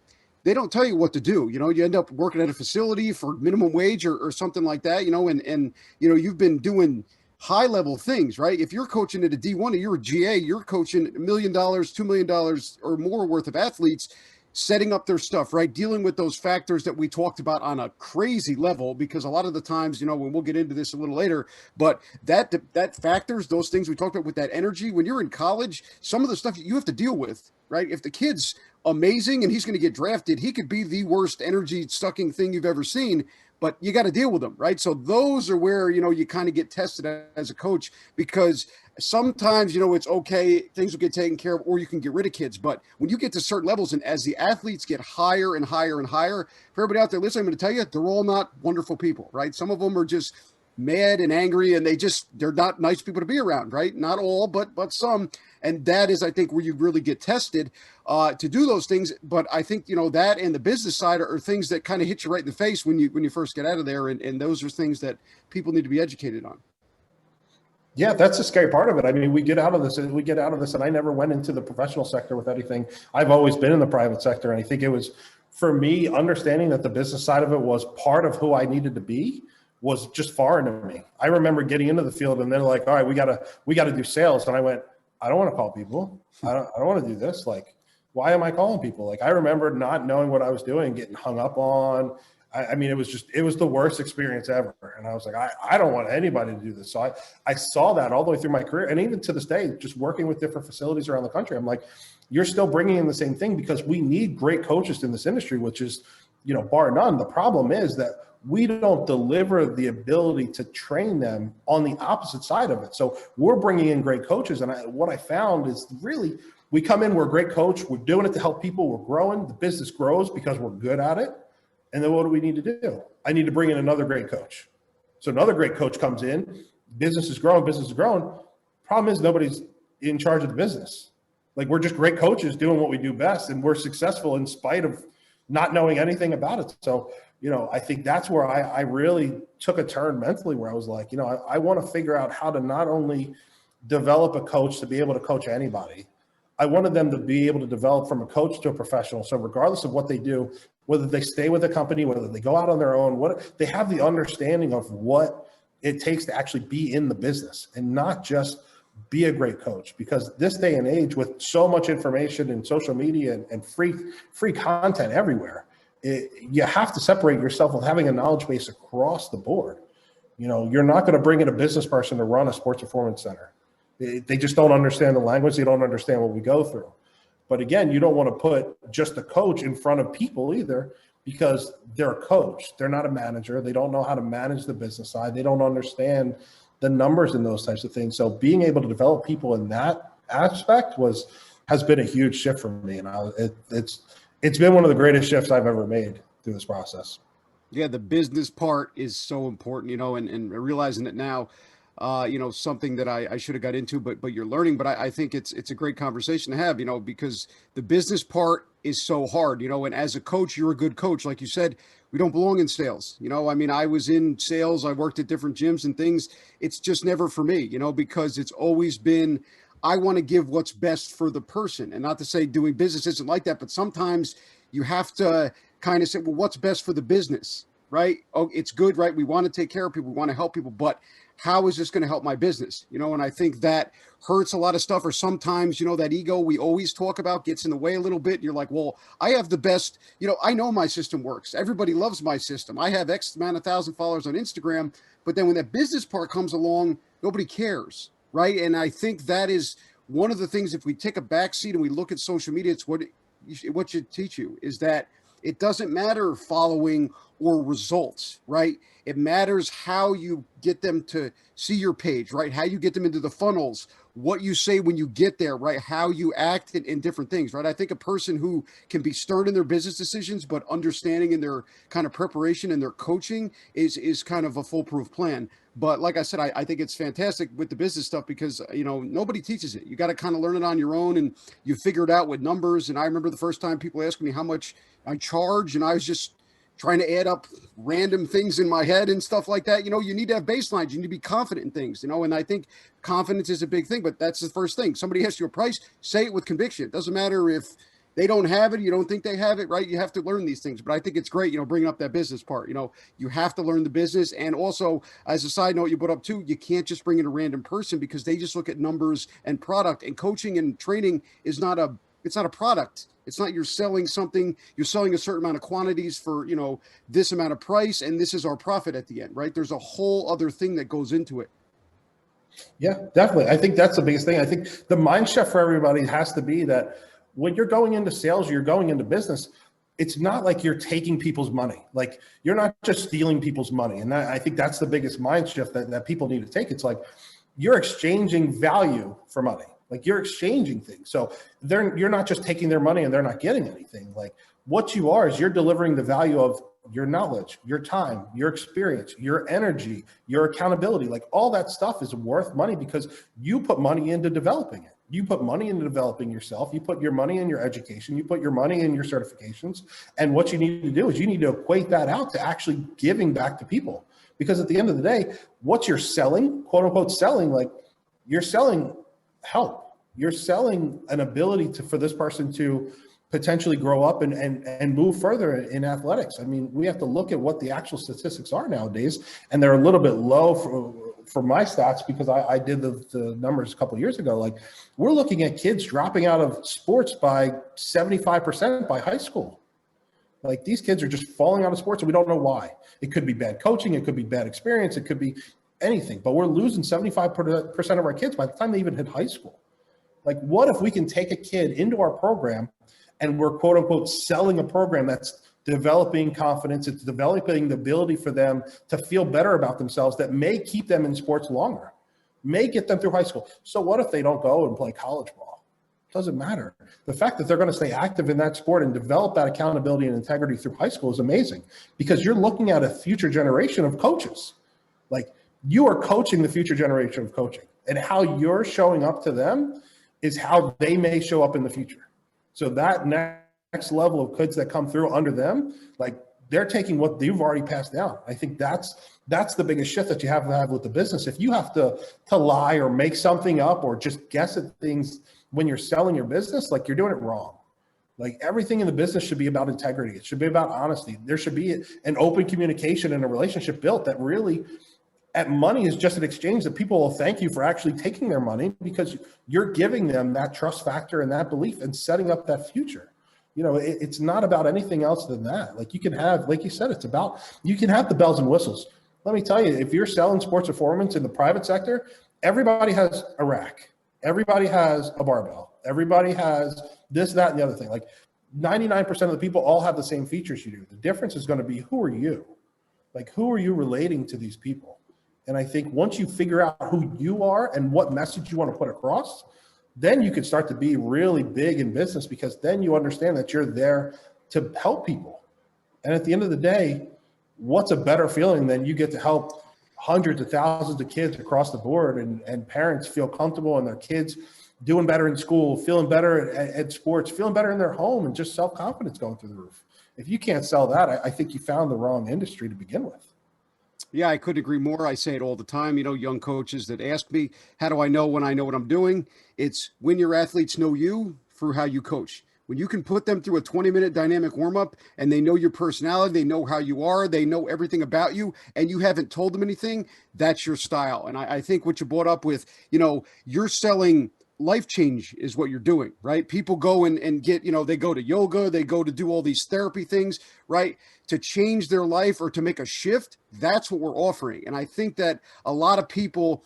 they don't tell you what to do. You end up working at a facility for minimum wage or something like that, and you've been doing high level things, right? If you're coaching at a D1 or you're a GA, you're coaching $1 million, $2 million or more worth of athletes, setting up their stuff, right? Dealing with those factors that we talked about on a crazy level, because a lot of the times, when we'll get into this a little later, but that factors, those things we talked about with that energy, when you're in college, some of the stuff you have to deal with, right? If the kid's amazing and he's going to get drafted, he could be the worst energy sucking thing you've ever seen, but you got to deal with them, right? So those are where, you kind of get tested as a coach, because sometimes, it's okay, things will get taken care of, or you can get rid of kids. But when you get to certain levels, and as the athletes get higher and higher and higher, for everybody out there listening, I'm going to tell you, they're all not wonderful people, right? Some of them are just mad and angry, and they're not nice people to be around, right? Not all, but some. And that is, I think, where you really get tested to do those things. But I think, that and the business side are things that kind of hit you right in the face when you first get out of there. And those are things that people need to be educated on. Yeah, that's the scary part of it. I mean, we get out of this, and I never went into the professional sector with anything. I've always been in the private sector. And I think it was, for me, understanding that the business side of it was part of who I needed to be was just foreign to me. I remember getting into the field and they're like, all right, we gotta do sales. And I went, I don't want to call people. I don't want to do this. Like, why am I calling people? Like, I remember not knowing what I was doing, getting hung up on. I mean, it was the worst experience ever. And I was like, I don't want anybody to do this. So I saw that all the way through my career. And even to this day, just working with different facilities around the country, I'm like, you're still bringing in the same thing, because we need great coaches in this industry, which is, bar none. The problem is that we don't deliver the ability to train them on the opposite side of it. So we're bringing in great coaches. And what I found is, really, we come in, we're a great coach. We're doing it to help people. We're growing. The business grows because we're good at it. And then what do we need to do? I need to bring in another great coach. So another great coach comes in, business is growing. Problem is, nobody's in charge of the business. Like, we're just great coaches doing what we do best, and we're successful in spite of not knowing anything about it. So, I think that's where I really took a turn mentally, where I was like, I want to figure out how to not only develop a coach to be able to coach anybody, I wanted them to be able to develop from a coach to a professional. So regardless of what they do, whether they stay with a company, whether they go out on their own, what they have the understanding of what it takes to actually be in the business, and not just be a great coach. Because this day and age, with so much information and social media and free content everywhere, you have to separate yourself with having a knowledge base across the board. You're not going to bring in a business person to run a sports performance center. They just don't understand the language. They don't understand what we go through. But again, you don't want to put just a coach in front of people either, because they're a coach. They're not a manager. They don't know how to manage the business side. They don't understand the numbers and those types of things. So being able to develop people in that aspect has been a huge shift for me. And it's been one of the greatest shifts I've ever made through this process. Yeah, the business part is so important, and realizing it now. something that I should have got into, but you're learning. But I think it's a great conversation to have, because the business part is so hard, and as a coach, you're a good coach. Like you said, we don't belong in sales. I mean, I was in sales, I worked at different gyms and things. It's just never for me, because it's always been, I want to give what's best for the person. And not to say doing business isn't like that, but sometimes you have to kind of say, well, what's best for the business, right? Oh, it's good, right? We want to take care of people, we want to help people, but how is this going to help my business? And I think that hurts a lot of stuff. Or sometimes, that ego we always talk about gets in the way a little bit. And you're like, well, I have the best, I know my system works. Everybody loves my system. I have X amount of thousand followers on Instagram. But then when that business part comes along, nobody cares. Right. And I think that is one of the things, if we take a back seat and we look at social media, it's what should teach you is that it doesn't matter following or results, right? It matters how you get them to see your page, right? How you get them into the funnels, what you say when you get there, right? How you act in different things, right? I think a person who can be stern in their business decisions, but understanding in their kind of preparation and their coaching is kind of a foolproof plan. But like I said, I think it's fantastic with the business stuff because, nobody teaches it. You got to kind of learn it on your own and you figure it out with numbers. And I remember the first time people asked me how much I charge, and I was just trying to add up random things in my head and stuff like that. You need to have baselines. You need to be confident in things, and I think confidence is a big thing, but that's the first thing. Somebody asks you a price, say it with conviction. It doesn't matter if they don't have it, you don't think they have it, right? You have to learn these things. But I think it's great, bringing up that business part. You have to learn the business. And also, as a side note, you put up too, you can't just bring in a random person because they just look at numbers and product. And coaching and training is it's not a product. It's not you're selling something, you're selling a certain amount of quantities for, this amount of price, and this is our profit at the end, right? There's a whole other thing that goes into it. Yeah, definitely. I think that's the biggest thing. I think the mind shift for everybody has to be that when you're going into sales, you're going into business, it's not like you're taking people's money. Like you're not just stealing people's money. And I think that's the biggest mind shift that people need to take. It's like you're exchanging value for money. Like you're exchanging things. So you're not just taking their money and they're not getting anything. Like what you are is you're delivering the value of your knowledge, your time, your experience, your energy, your accountability. Like all that stuff is worth money because you put money into developing it. You put money into developing yourself. You put your money in your education. You put your money in your certifications. And what you need to do is you need to equate that out to actually giving back to people. Because at the end of the day, what you're selling, quote unquote selling, like you're selling help. You're selling an ability for this person to potentially grow up and move further in athletics. I mean, we have to look at what the actual statistics are nowadays, and they're a little bit low for my stats because I did the numbers a couple of years ago. Like we're looking at kids dropping out of sports by 75% by high school. Like these kids are just falling out of sports and we don't know why. It could be bad coaching. It could be bad experience. It could be anything, but we're losing 75% of our kids by the time they even hit high school. Like what if we can take a kid into our program and we're quote unquote selling a program that's developing confidence, it's developing the ability for them to feel better about themselves that may keep them in sports longer, may get them through high school. So what if they don't go and play college ball? Doesn't matter. The fact that they're going to stay active in that sport and develop that accountability and integrity through high school is amazing because you're looking at a future generation of coaches. Like you are coaching the future generation of coaching, and how you're showing up to them is how they may show up in the future. So that next level of kids that come through under them, like they're taking what you've already passed down. I think that's the biggest shift that you have to have with the business. If you have to lie or make something up or just guess at things when you're selling your business, like you're doing it wrong. Like everything in the business should be about integrity. It should be about honesty. There should be an open communication and a relationship built that really at money is just an exchange that people will thank you for actually taking their money because you're giving them that trust factor and that belief and setting up that future. It's not about anything else than that. Like you can have, like you said, you can have the bells and whistles. Let me tell you, if you're selling sports performance in the private sector, everybody has a rack. Everybody has a barbell. Everybody has this, that, and the other thing. Like 99% of the people all have the same features you do. The difference is going to be who are you? Like who are you relating to these people? And I think once you figure out who you are and what message you want to put across, then you can start to be really big in business because then you understand that you're there to help people. And at the end of the day, what's a better feeling than you get to help hundreds of thousands of kids across the board, and parents feel comfortable and their kids doing better in school, feeling better at sports, feeling better in their home, and just self-confidence going through the roof. If you can't sell that, I think you found the wrong industry to begin with. Yeah, I couldn't agree more. I say it all the time. Young coaches that ask me, how do I know when I know what I'm doing? It's when your athletes know you through how you coach. When you can put them through a 20-minute dynamic warm up and they know your personality, they know how you are, they know everything about you, and you haven't told them anything, that's your style. And I think what you brought up with, you're selling life change is what you're doing, right? People go and get, they go to yoga, they go to do all these therapy things, right? To change their life or to make a shift. That's what we're offering. And I think that a lot of people,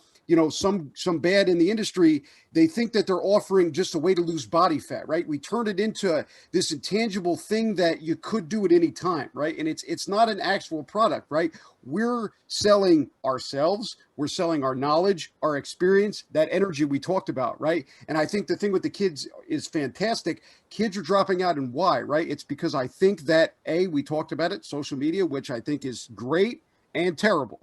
some bad in the industry, they think that they're offering just a way to lose body fat, right? We turned it into this intangible thing that you could do at any time, right? And it's not an actual product, right? We're selling ourselves, we're selling our knowledge, our experience, that energy we talked about, right? And I think the thing with the kids is fantastic. Kids are dropping out, and why, right? It's because I think that we talked about it, social media, which I think is great and terrible.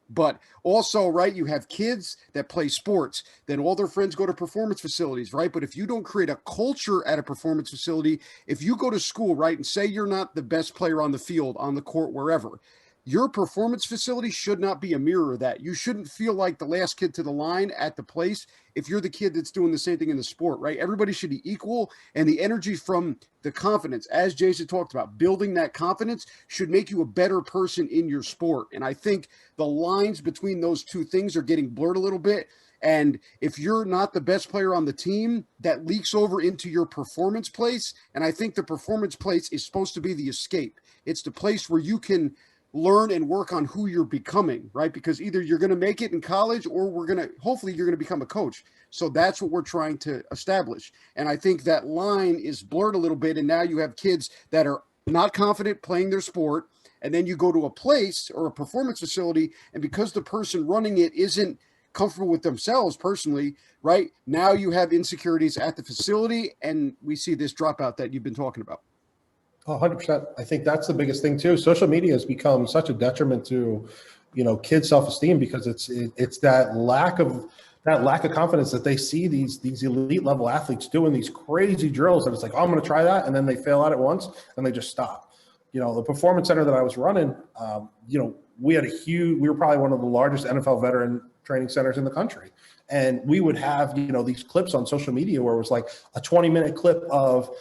But also, right, you have kids that play sports, then all their friends go to performance facilities, right? But if you don't create a culture at a performance facility, if you go to school, right, and say you're not the best player on the field, on the court, wherever, your performance facility should not be a mirror of that. You shouldn't feel like the last kid to the line at the place if you're the kid that's doing the same thing in the sport, right? Everybody should be equal, and the energy from the confidence, as Jason talked about, building that confidence should make you a better person in your sport. And I think the lines between those two things are getting blurred a little bit. And if you're not the best player on the team, that leaks over into your performance place. And I think the performance place is supposed to be the escape. It's the place where you can learn and work on who you're becoming, right? Because either you're going to make it in college or hopefully you're going to become a coach. So that's what we're trying to establish. And I think that line is blurred a little bit. And now you have kids that are not confident playing their sport. And then you go to a place or a performance facility, and because the person running it isn't comfortable with themselves personally, right? Now you have insecurities at the facility, and we see this dropout that you've been talking about. 100%. I think that's the biggest thing too. Social media has become such a detriment to, kids' self-esteem, because it's that lack of confidence that they see these elite level athletes doing these crazy drills, and it's like, oh, I'm going to try that, and then they fail at it once and they just stop. The performance center that I was running, we were probably one of the largest NFL veteran training centers in the country. And we would have, these clips on social media where it was like a 20-minute clip of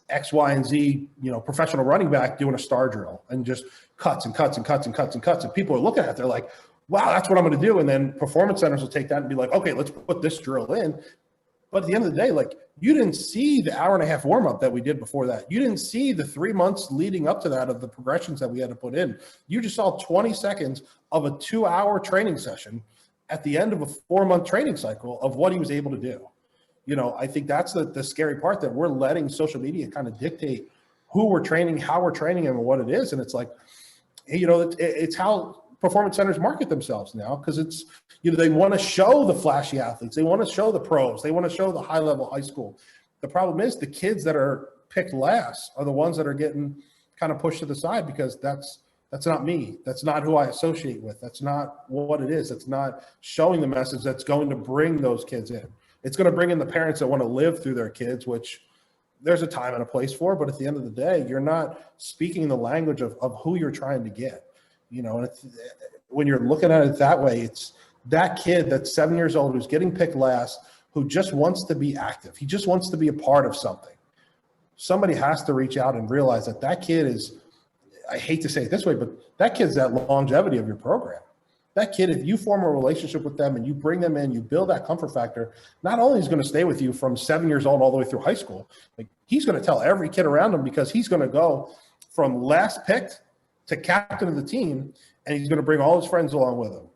X, Y, and Z, professional running back doing a star drill, and just cuts and cuts and cuts and cuts and cuts. And people are looking at it, they're like, wow, that's what I'm going to do. And then performance centers will take that and be like, okay, let's put this drill in. But at the end of the day, like, you didn't see the hour and a half warm up that we did before that. You didn't see the 3 months leading up to that of the progressions that we had to put in. You just saw 20 seconds of a 2-hour training session at the end of a 4-month training cycle of what he was able to do. I think that's the scary part, that we're letting social media kind of dictate who we're training, how we're training, and what it is. And it's like, it's how performance centers market themselves now, because it's, they want to show the flashy athletes. They want to show the pros. They want to show the high level high school. The problem is the kids that are picked last are the ones that are getting kind of pushed to the side, because that's not me. That's not who I associate with. That's not what it is. That's not showing the message that's going to bring those kids in. It's going to bring in the parents that want to live through their kids, which there's a time and a place for, but at the end of the day, you're not speaking the language of who you're trying to get. And when you're looking at it that way, it's that kid that's 7 years old who's getting picked last, who just wants to be active. He just wants to be a part of something. Somebody has to reach out and realize that kid is, I hate to say it this way, but that kid's that longevity of your program. That kid, if you form a relationship with them and you bring them in, you build that comfort factor, not only is going to stay with you from 7 years old all the way through high school, like, he's going to tell every kid around him, because he's going to go from last picked to captain of the team, and he's going to bring all his friends along with him.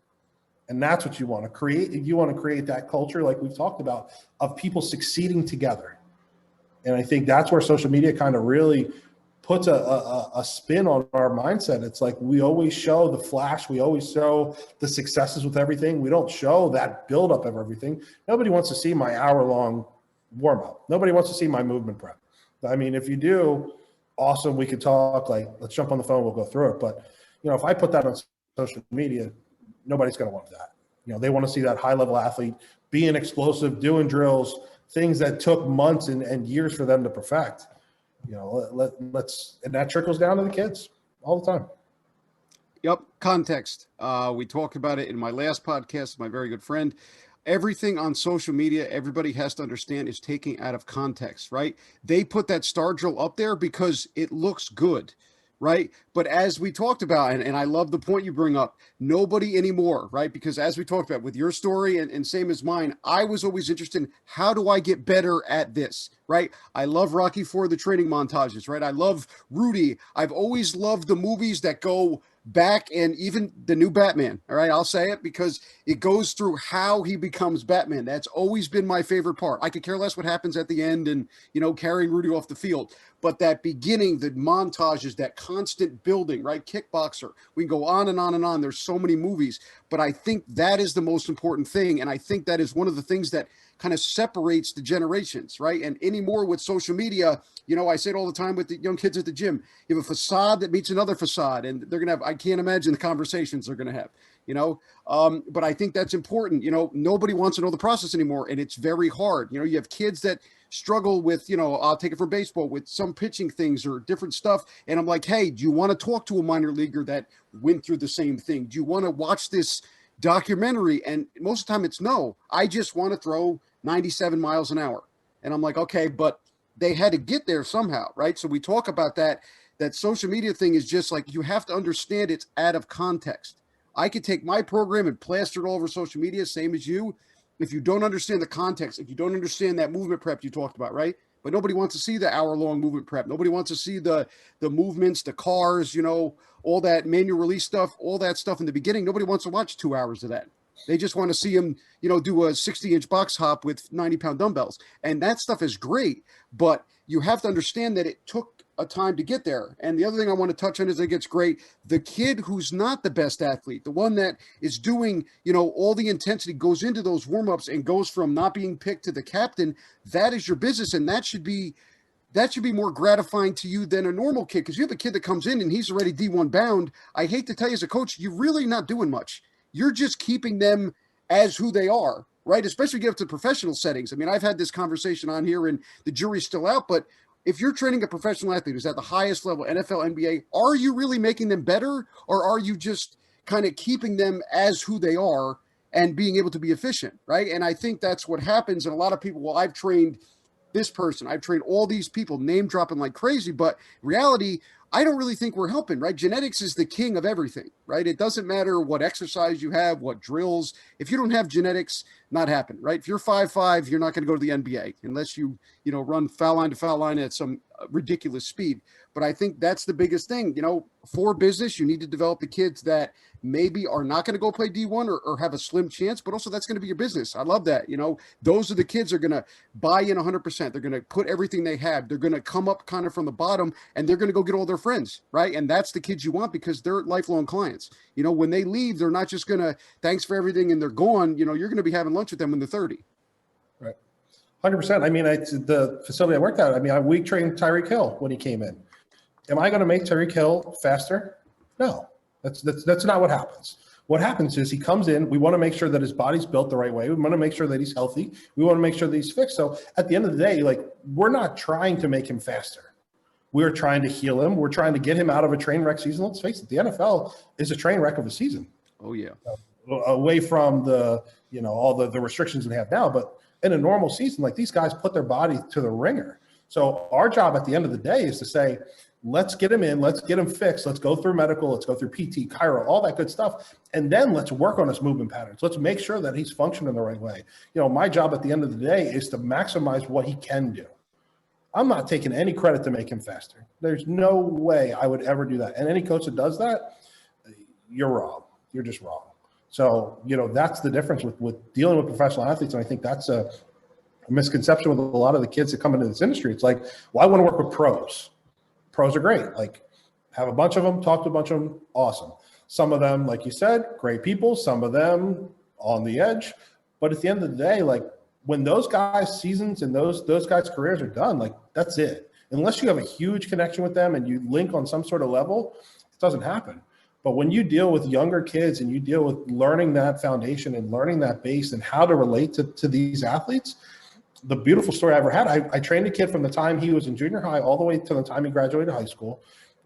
And that's what you want to create. You want to create that culture, like we've talked about, of people succeeding together. And I think that's where social media kind of really puts a spin on our mindset. It's like, we always show the flash. We always show the successes with everything. We don't show that buildup of everything. Nobody wants to see my hour-long warm-up. Nobody wants to see my movement prep. I mean, if you do, awesome, we could talk, like, let's jump on the phone, we'll go through it. But, if I put that on social media, nobody's going to want that. They want to see that high level athlete being explosive, doing drills, things that took months and years for them to perfect. Let's and that trickles down to the kids all the time. Yep, context. We talked about it in my last podcast, my very good friend. Everything on social media, everybody has to understand, is taken out of context, right? They put that star drill up there because it looks good, right? But as we talked about, and I love the point you bring up, nobody anymore, right? Because as we talked about with your story and same as mine, I was always interested in how do I get better at this, right? I love Rocky IV, the training montages, right? I love Rudy. I've always loved the movies that go back, and even the new Batman. All right, I'll say it because it goes through how he becomes Batman. That's always been my favorite part. I could care less what happens at the end and, carrying Rudy off the field. But that beginning, the montages, that constant building, right? Kickboxer. We can go on and on and on. There's so many movies. But I think that is the most important thing. And I think that is one of the things that kind of separates the generations, right? And anymore with social media, I say it all the time with the young kids at the gym. You have a facade that meets another facade, and they're going to have, I can't imagine the conversations they're going to have, but I think that's important. Nobody wants to know the process anymore, and it's very hard. You have kids that struggle with, I'll take it from baseball, with some pitching things or different stuff. And I'm like, hey, do you want to talk to a minor leaguer that went through the same thing? Do you want to watch this documentary? And most of the time it's no. I just want to throw 97 miles an hour. And I'm like, okay, but they had to get there somehow, right? So we talk about that social media thing is just like, you have to understand it's out of context. I could take my program and plaster it all over social media, same as you. If you don't understand the context, if you don't understand that movement prep you talked about, right? But nobody wants to see the hour-long movement prep. Nobody wants to see the movements, the cars, all that manual release stuff, all that stuff in the beginning. Nobody wants to watch 2 hours of that. They just want to see him, do a 60-inch box hop with 90-pound dumbbells. And that stuff is great, but you have to understand that it took a time to get there. And the other thing I want to touch on is, I think it's great, the kid who's not the best athlete, the one that is doing, all the intensity, goes into those warm-ups and goes from not being picked to the captain, that is your business. And that should be more gratifying to you than a normal kid, because you have a kid that comes in and he's already D1 bound. I hate to tell you as a coach, you're really not doing much. You're just keeping them as who they are, right? Especially get up to professional settings. I mean, I've had this conversation on here and the jury's still out, but if you're training a professional athlete who's at the highest level, NFL, NBA, are you really making them better, or are you just kind of keeping them as who they are and being able to be efficient, right? And I think that's what happens. And a lot of people, well, I've trained this person, I've trained all these people, name dropping like crazy, but reality, I don't really think we're helping, right? Genetics is the king of everything, right? It doesn't matter what exercise you have, what drills. If you don't have genetics, not happening, right? If you're 5'5", you're not going to go to the NBA unless you run foul line to foul line at some ridiculous speed. But I think that's the biggest thing, for business. You need to develop the kids that maybe are not going to go play D1 or have a slim chance, but also that's going to be your business. I love that. Those are the kids that are going to buy in 100%. They're going to put everything they have. They're going to come up kind of from the bottom, and they're going to go get all their friends, right? And that's the kids you want, because they're lifelong clients. When they leave, they're not just going to, thanks for everything, and they're gone. You're going to be having lunch with them when they're 30. Right. 100%. I mean, the facility I worked at, we trained Tyreek Hill when he came in. Am I going to make Tyreek Hill faster? No, that's not what happens. What happens is he comes in, we want to make sure that his body's built the right way. We want to make sure that he's healthy. We want to make sure that he's fixed. So at the end of the day, we're not trying to make him faster. We're trying to heal him. We're trying to get him out of a train wreck season. Let's face it, the NFL is a train wreck of a season. Oh, yeah. Away from the, all the restrictions we have now. But in a normal season, these guys put their body to the ringer. So our job at the end of the day is to say, let's get him in, let's get him fixed, let's go through medical, let's go through PT, chiro, all that good stuff, and then let's work on his movement patterns. Let's make sure that he's functioning the right way. My job at the end of the day is to maximize what he can do. I'm not taking any credit to make him faster. There's no way I would ever do that. And any coach that does that, you're wrong. You're just wrong. So, that's the difference with dealing with professional athletes, and I think that's a misconception with a lot of the kids that come into this industry. It's like, well, I want to work with pros. Pros are great. Have a bunch of them, talk to a bunch of them, awesome. Some of them, like you said, great people. Some of them on the edge. But at the end of the day, when those guys' seasons and those guys' careers are done, that's it. Unless you have a huge connection with them and you link on some sort of level, it doesn't happen. But when you deal with younger kids and you deal with learning that foundation and learning that base and how to relate to these athletes, the beautiful story I ever had, I trained a kid from the time he was in junior high all the way to the time he graduated high school.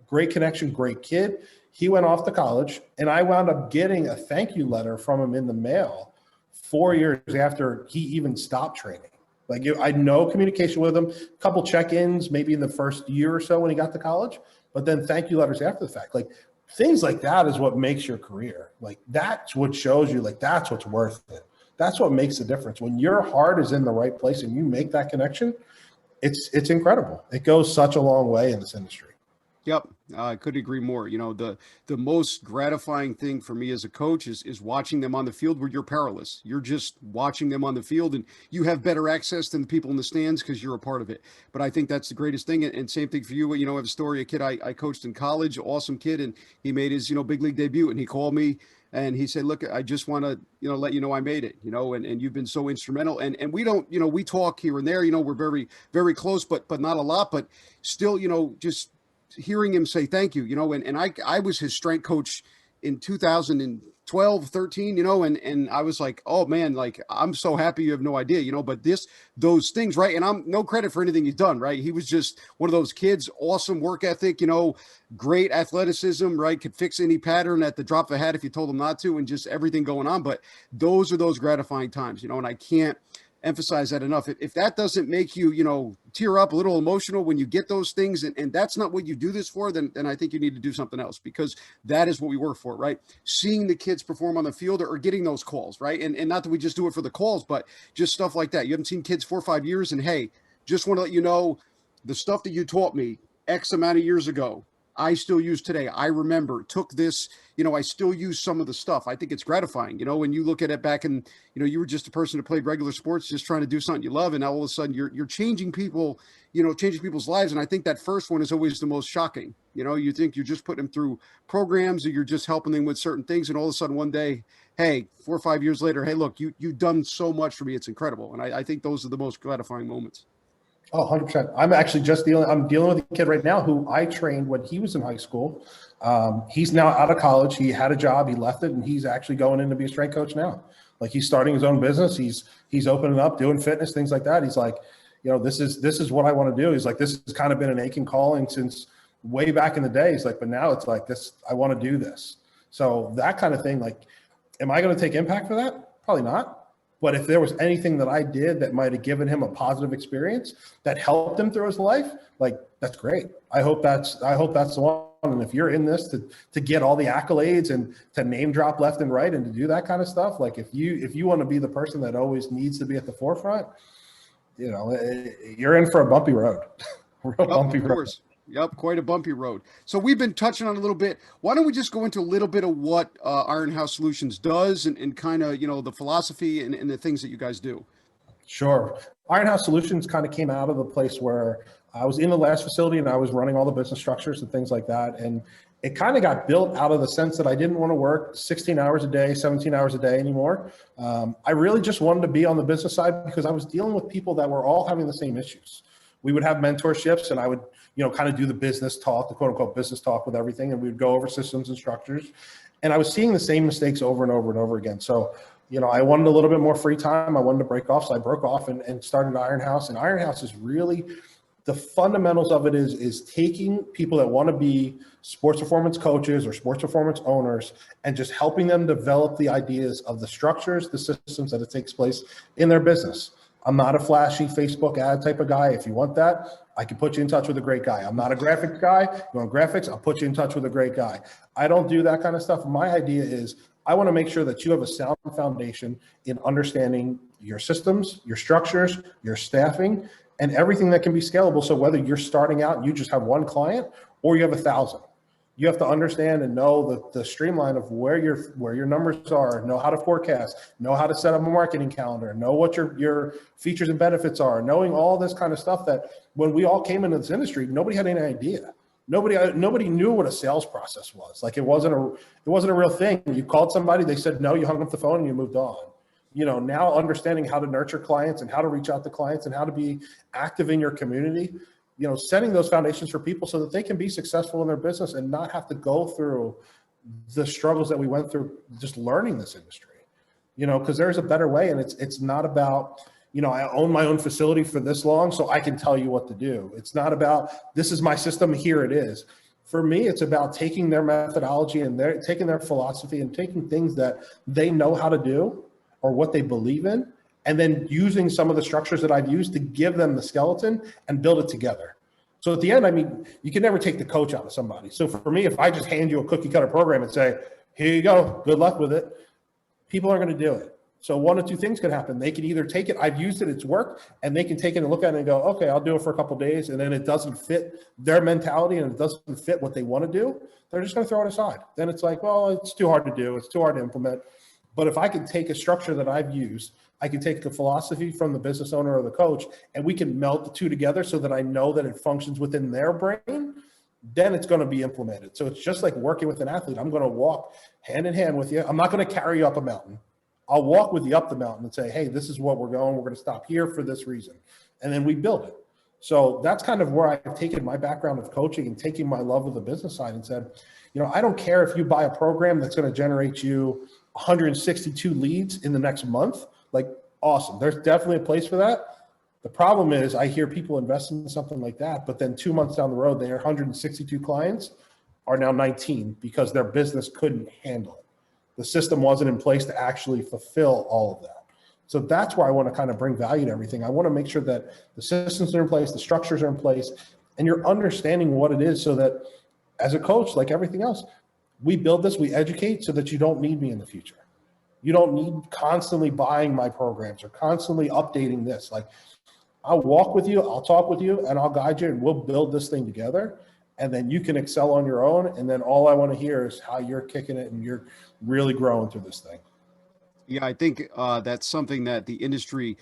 Great connection, great kid. He went off to college, and I wound up getting a thank you letter from him in the mail 4 years after he even stopped training. Like, I had no communication with him, a couple check-ins maybe in the first year or so when he got to college, but then thank you letters after the fact. Like, things like that is what makes your career. Like, that's what shows you, like, that's what's worth it. That's what makes the difference. When your heart is in the right place and you make that connection, it's incredible. It goes such a long way in this industry. Yep, I couldn't agree more. You know, the most gratifying thing for me as a coach is watching them on the field where you're powerless. You're just watching them on the field, and you have better access than the people in the stands because you're a part of it. But I think that's the greatest thing. And same thing for you. You know, I have a story. A kid I coached in college, awesome kid, and he made his big league debut, and he called me. And he said, look, I just want to, let you know I made it, and you've been so instrumental. And we don't, we talk here and there, we're very, very close, but not a lot, but still, just hearing him say thank you, and I was his strength coach in 2012, 13, and I was like, oh man, like, I'm so happy, you have no idea, but those things, right? And I'm no credit for anything he's done, right? He was just one of those kids, awesome work ethic, great athleticism, right? Could fix any pattern at the drop of a hat if you told him not to, and just everything going on. But those are those gratifying times, and I can't emphasize that enough. If that doesn't make you, tear up, a little emotional when you get those things, and that's not what you do this for, then I think you need to do something else, because that is what we work for, right? Seeing the kids perform on the field or getting those calls, right? And not that we just do it for the calls, but just stuff like that. You haven't seen kids 4 or 5 years, and hey, just want to let you know the stuff that you taught me X amount of years ago, I still use today. I remember, took this, I still use some of the stuff. I think it's gratifying, when you look at it back and, you were just a person who played regular sports, just trying to do something you love. And now all of a sudden you're changing people, changing people's lives. And I think that first one is always the most shocking. You think you're just putting them through programs, or you're just helping them with certain things. And all of a sudden one day, hey, 4 or 5 years later, hey, look, you've done so much for me. It's incredible. And I think those are the most gratifying moments. Oh, 100%. I'm actually I'm dealing with a kid right now who I trained when he was in high school. He's now out of college. He had a job, he left it, and he's actually going in to be a strength coach now. Like, he's starting his own business. He's opening up, doing fitness, things like that. He's like, this is what I want to do. He's like, this has kind of been an aching calling since way back in the day. He's like, but now it's like this, I want to do this. So that kind of thing, like, am I going to take impact for that? Probably not. But if there was anything that I did that might have given him a positive experience that helped him through his life, like, that's great. I hope that's the one. And if you're in this to get all the accolades and to name drop left and right and to do that kind of stuff, like, if you want to be the person that always needs to be at the forefront, you're in for a bumpy road. Real bumpy road. Yep, quite a bumpy road. So we've been touching on a little bit. Why don't we just go into a little bit of what Iron House Solutions does, and kind of, the philosophy and the things that you guys do? Sure. Iron House Solutions kind of came out of the place where I was in the last facility and I was running all the business structures and things like that. And it kind of got built out of the sense that I didn't want to work 16 hours a day, 17 hours a day anymore. I really just wanted to be on the business side because I was dealing with people that were all having the same issues. We would have mentorships, and I would, kind of do the business talk, the quote unquote business talk with everything. And we would go over systems and structures. And I was seeing the same mistakes over and over and over again. So, I wanted a little bit more free time. I wanted to break off. So I broke off and started Iron House. And Iron House is really, the fundamentals of it is taking people that want to be sports performance coaches or sports performance owners and just helping them develop the ideas of the structures, the systems that it takes place in their business. I'm not a flashy Facebook ad type of guy. If you want that, I can put you in touch with a great guy. I'm not a graphics guy. You want graphics? I'll put you in touch with a great guy. I don't do that kind of stuff. My idea is I want to make sure that you have a sound foundation in understanding your systems, your structures, your staffing, and everything that can be scalable. So whether you're starting out and you just have one client or you have 1,000, you have to understand and know the streamline of where your numbers are, know how to forecast, know how to set up a marketing calendar, know what your features and benefits are, knowing all this kind of stuff that when we all came into this industry, nobody had any idea. Nobody knew what a sales process was. Like, it wasn't a real thing. You called somebody, they said no, you hung up the phone and you moved on. Now understanding how to nurture clients and how to reach out to clients and how to be active in your community, setting those foundations for people so that they can be successful in their business and not have to go through the struggles that we went through just learning this industry, because there's a better way. And it's not about, I own my own facility for this long, so I can tell you what to do. It's not about, this is my system, here it is. For me, it's about taking their methodology and taking their philosophy and taking things that they know how to do or what they believe in, and then using some of the structures that I've used to give them the skeleton and build it together. So at the end, I mean, you can never take the coach out of somebody. So for me, if I just hand you a cookie cutter program and say, here you go, good luck with it, people aren't going to do it. So one of two things could happen. They can either take it, I've used it, it's worked, and they can take it and look at it and go, okay, I'll do it for a couple of days, and then it doesn't fit their mentality and it doesn't fit what they want to do. They're just going to throw it aside. Then it's like, well, it's too hard to do. It's too hard to implement. But if I can take a structure that I've used, I can take the philosophy from the business owner or the coach, and we can melt the two together so that I know that it functions within their brain, then it's going to be implemented. So it's just like working with an athlete. I'm going to walk hand in hand with you. I'm not going to carry you up a mountain. I'll walk with you up the mountain and say, hey, this is what we're going. We're going to stop here for this reason. And then we build it. So that's kind of where I've taken my background of coaching and taking my love of the business side and said, I don't care if you buy a program that's going to generate you 162 leads in the next month. Like, awesome. There's definitely a place for that. The problem is I hear people invest in something like that, but then 2 months down the road, their 162 clients are now 19 because their business couldn't handle it. The system wasn't in place to actually fulfill all of that. So that's where I want to kind of bring value to everything. I want to make sure that the systems are in place, the structures are in place, and you're understanding what it is so that as a coach, like everything else, we build this, we educate so that you don't need me in the future. You don't need constantly buying my programs or constantly updating this. Like, I'll walk with you, I'll talk with you, and I'll guide you, and we'll build this thing together. And then you can excel on your own. And then all I want to hear is how you're kicking it and you're really growing through this thing. Yeah, I think that's something that the industry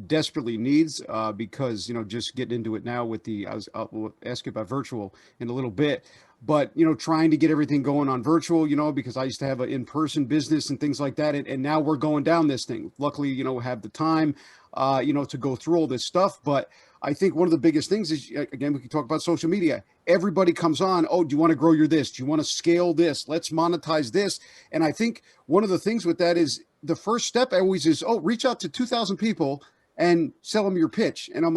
desperately needs because, just getting into it now with I'll ask you about virtual in a little bit, but, trying to get everything going on virtual, because I used to have an in-person business and things like that. And now we're going down this thing. Luckily, have the time, to go through all this stuff. But I think one of the biggest things is, again, we can talk about social media. Everybody comes on. Oh, do you want to grow your this? Do you want to scale this? Let's monetize this. And I think one of the things with that is the first step always is, oh, reach out to 2,000 people and sell them your pitch. And I'm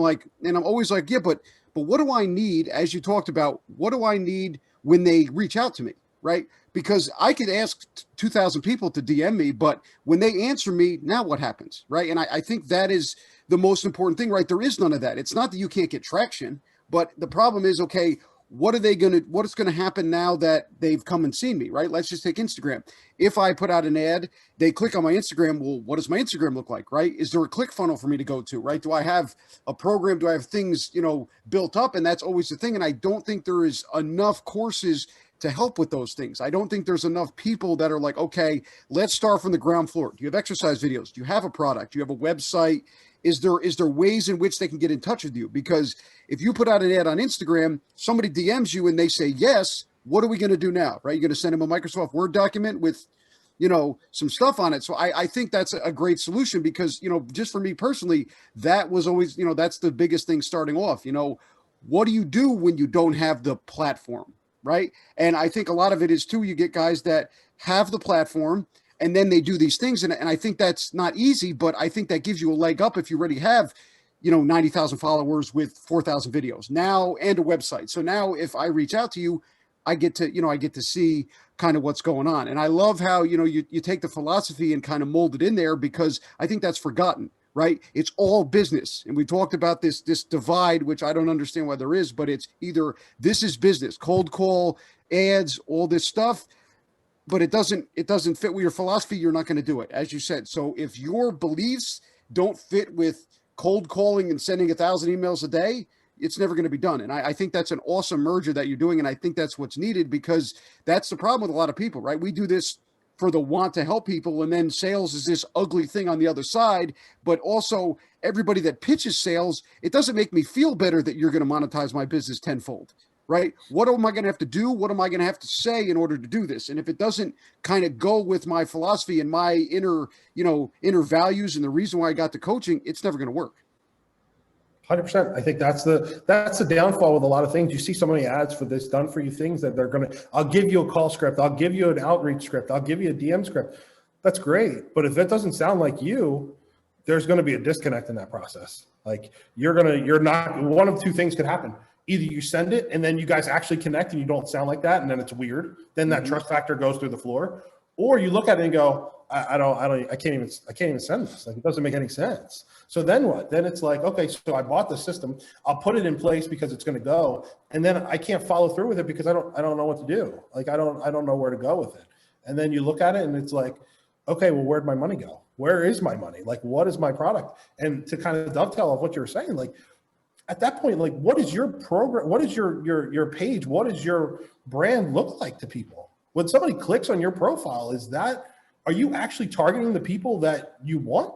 always like, yeah, but what do I need? As you talked about, what do I need when they reach out to me? Right? Because I could ask 2,000 people to DM me, but when they answer me, now what happens? Right? And I think that is the most important thing, right? There is none of that. It's not that you can't get traction, but the problem is, okay, what is going to happen now that they've come and seen me, right? Let's just take Instagram. If I put out an ad, they click on my Instagram. Well, what does my Instagram look like, right? Is there a click funnel for me to go to, right? Do I have a program? Do I have things, built up? And that's always the thing. And I don't think there is enough courses to help with those things. I don't think there's enough people that are like, okay, let's start from the ground floor. Do you have exercise videos? Do you have a product? Do you have a website? Is there ways in which they can get in touch with you? Because if you put out an ad on Instagram, somebody DMs you and they say yes, what are we going to do now? Right? You're going to send them a Microsoft Word document with, some stuff on it. So I think that's a great solution because, just for me personally, that was always, that's the biggest thing starting off. What do you do when you don't have the platform? Right. And I think a lot of it is too, you get guys that have the platform and then they do these things. And I think that's not easy, but I think that gives you a leg up if you already have, 90,000 followers with 4,000 videos now and a website. So now if I reach out to you, I get to see kind of what's going on. And I love how, you take the philosophy and kind of mold it in there because I think that's forgotten. Right? It's all business. And we talked about this divide, which I don't understand why there is, but it's either this is business, cold call, ads, all this stuff, but it doesn't fit with your philosophy. You're not going to do it, as you said. So if your beliefs don't fit with cold calling and sending 1,000 emails a day, it's never going to be done. And I think that's an awesome merger that you're doing. And I think that's what's needed because that's the problem with a lot of people, right? We do this for the want to help people. And then sales is this ugly thing on the other side. But also everybody that pitches sales, it doesn't make me feel better that you're going to monetize my business tenfold, right? What am I going to have to do? What am I going to have to say in order to do this? And if it doesn't kind of go with my philosophy and my inner values and the reason why I got the coaching, it's never going to work. 100%. I think that's the downfall with a lot of things. You see so many ads for this done for you things that they're gonna. I'll give you a call script. I'll give you an outreach script. I'll give you a DM script. That's great, but if it doesn't sound like you, there's going to be a disconnect in that process. Like you're not. One of two things could happen. Either you send it and then you guys actually connect and you don't sound like that, and then it's weird. Then that trust factor goes through the floor. Or you look at it and go, I can't even send this. Like, it doesn't make any sense. So then what? Then it's like, okay, so I bought the system. I'll put it in place because it's going to go, and then I can't follow through with it because I don't know what to do. Like, I don't know where to go with it. And then you look at it and it's like, okay, well, where'd my money go? Where is my money? Like, what is my product? And to kind of dovetail off what you were saying, like, at that point, like, what is your program? What is your page? What does your brand look like to people? When somebody clicks on your profile, are you actually targeting the people that you want?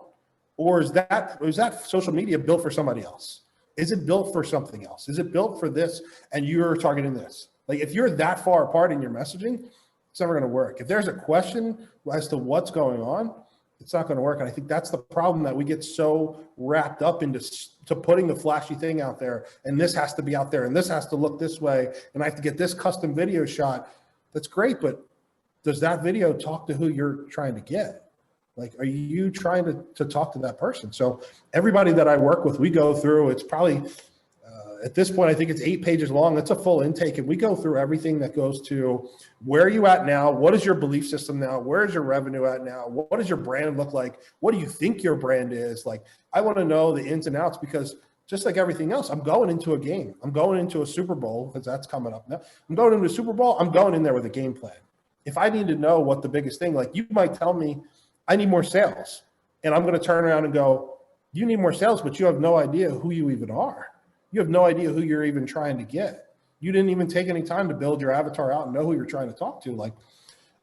Or is that social media built for somebody else? Is it built for something else? Is it built for this and you're targeting this? Like, if you're that far apart in your messaging, it's never going to work. If there's a question as to what's going on, it's not going to work. And I think that's the problem, that we get so wrapped up into putting the flashy thing out there, and this has to be out there, and this has to look this way, and I have to get this custom video shot. That's great, but does that video talk to who you're trying to get? Like, are you trying to talk to that person? So everybody that I work with, we go through, it's probably, at this point, I think it's 8 pages long. It's a full intake. And we go through everything that goes to where are you at now? What is your belief system now? Where is your revenue at now? What does your brand look like? What do you think your brand is? Like, I want to know the ins and outs, because just like everything else, I'm going into a game. I'm going into a Super Bowl, because that's coming up now. I'm going into a Super Bowl. I'm going in there with a game plan. If I need to know what the biggest thing, like, you might tell me, I need more sales. And I'm going to turn around and go, you need more sales, but you have no idea who you even are. You have no idea who you're even trying to get. You didn't even take any time to build your avatar out and know who you're trying to talk to. Like,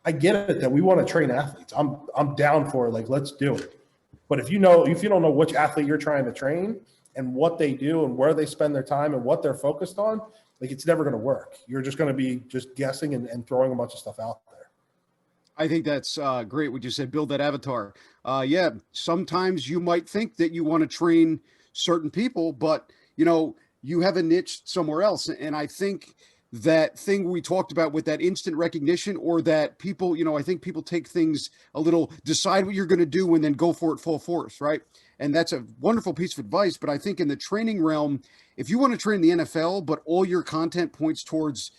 I get it that we want to train athletes. I'm down for it. Like, let's do it. But if you don't know which athlete you're trying to train and what they do and where they spend their time and what they're focused on, like, it's never going to work. You're just going to be just guessing and throwing a bunch of stuff out there. I think that's great what you said, build that avatar. Yeah, sometimes you might think that you want to train certain people, but you have a niche somewhere else. And I think that thing we talked about with that instant recognition, or that people, I think people take things a little, decide what you're going to do and then go for it full force, right? And that's a wonderful piece of advice. But I think in the training realm, if you want to train the NFL, but all your content points towards,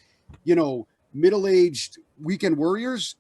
middle-aged weekend warriors,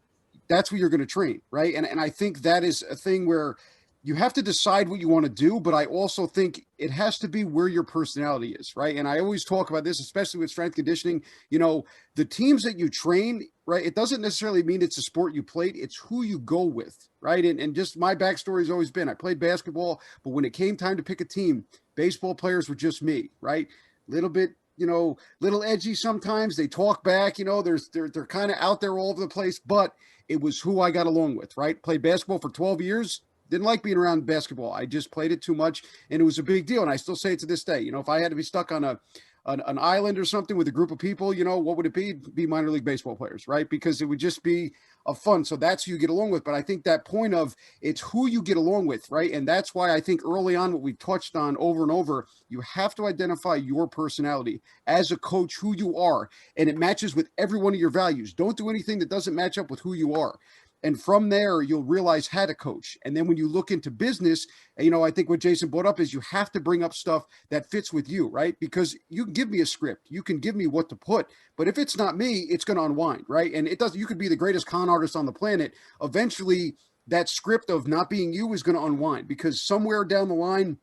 that's what you're going to train, right? And I think that is a thing where you have to decide what you want to do, but I also think it has to be where your personality is, right? And I always talk about this, especially with strength conditioning. The teams that you train, right, it doesn't necessarily mean it's a sport you played, it's who you go with, right? And just my backstory has always been, I played basketball, but when it came time to pick a team, baseball players were just me, right? Little bit, little edgy sometimes. They talk back, they're kind of out there all over the place, but it was who I got along with, right? Played basketball for 12 years. Didn't like being around basketball. I just played it too much, and it was a big deal. And I still say it to this day. If I had to be stuck on an island or something with a group of people, what would it be? Be minor league baseball players, right? Because it would just be a fun. So that's who you get along with. But I think that point of it's who you get along with, right? And that's why I think early on, what we touched on over and over, you have to identify your personality as a coach, who you are, and it matches with every one of your values. Don't do anything that doesn't match up with who you are. And from there, you'll realize how to coach. And then when you look into business, I think what Jason brought up is you have to bring up stuff that fits with you, right? Because you can give me a script, you can give me what to put, but if it's not me, it's going to unwind, right? And it doesn't, you could be the greatest con artist on the planet. Eventually, that script of not being you is going to unwind, because somewhere down the line,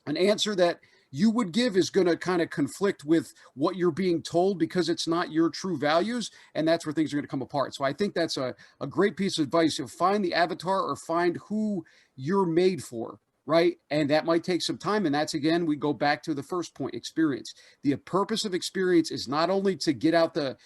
an answer that you would give is going to kind of conflict with what you're being told, because it's not your true values. And that's where things are going to come apart. So I think that's a great piece of advice. So find the avatar, or find who you're made for, right? And that might take some time. And that's, again, we go back to the first point, experience. The purpose of experience is not only to get out the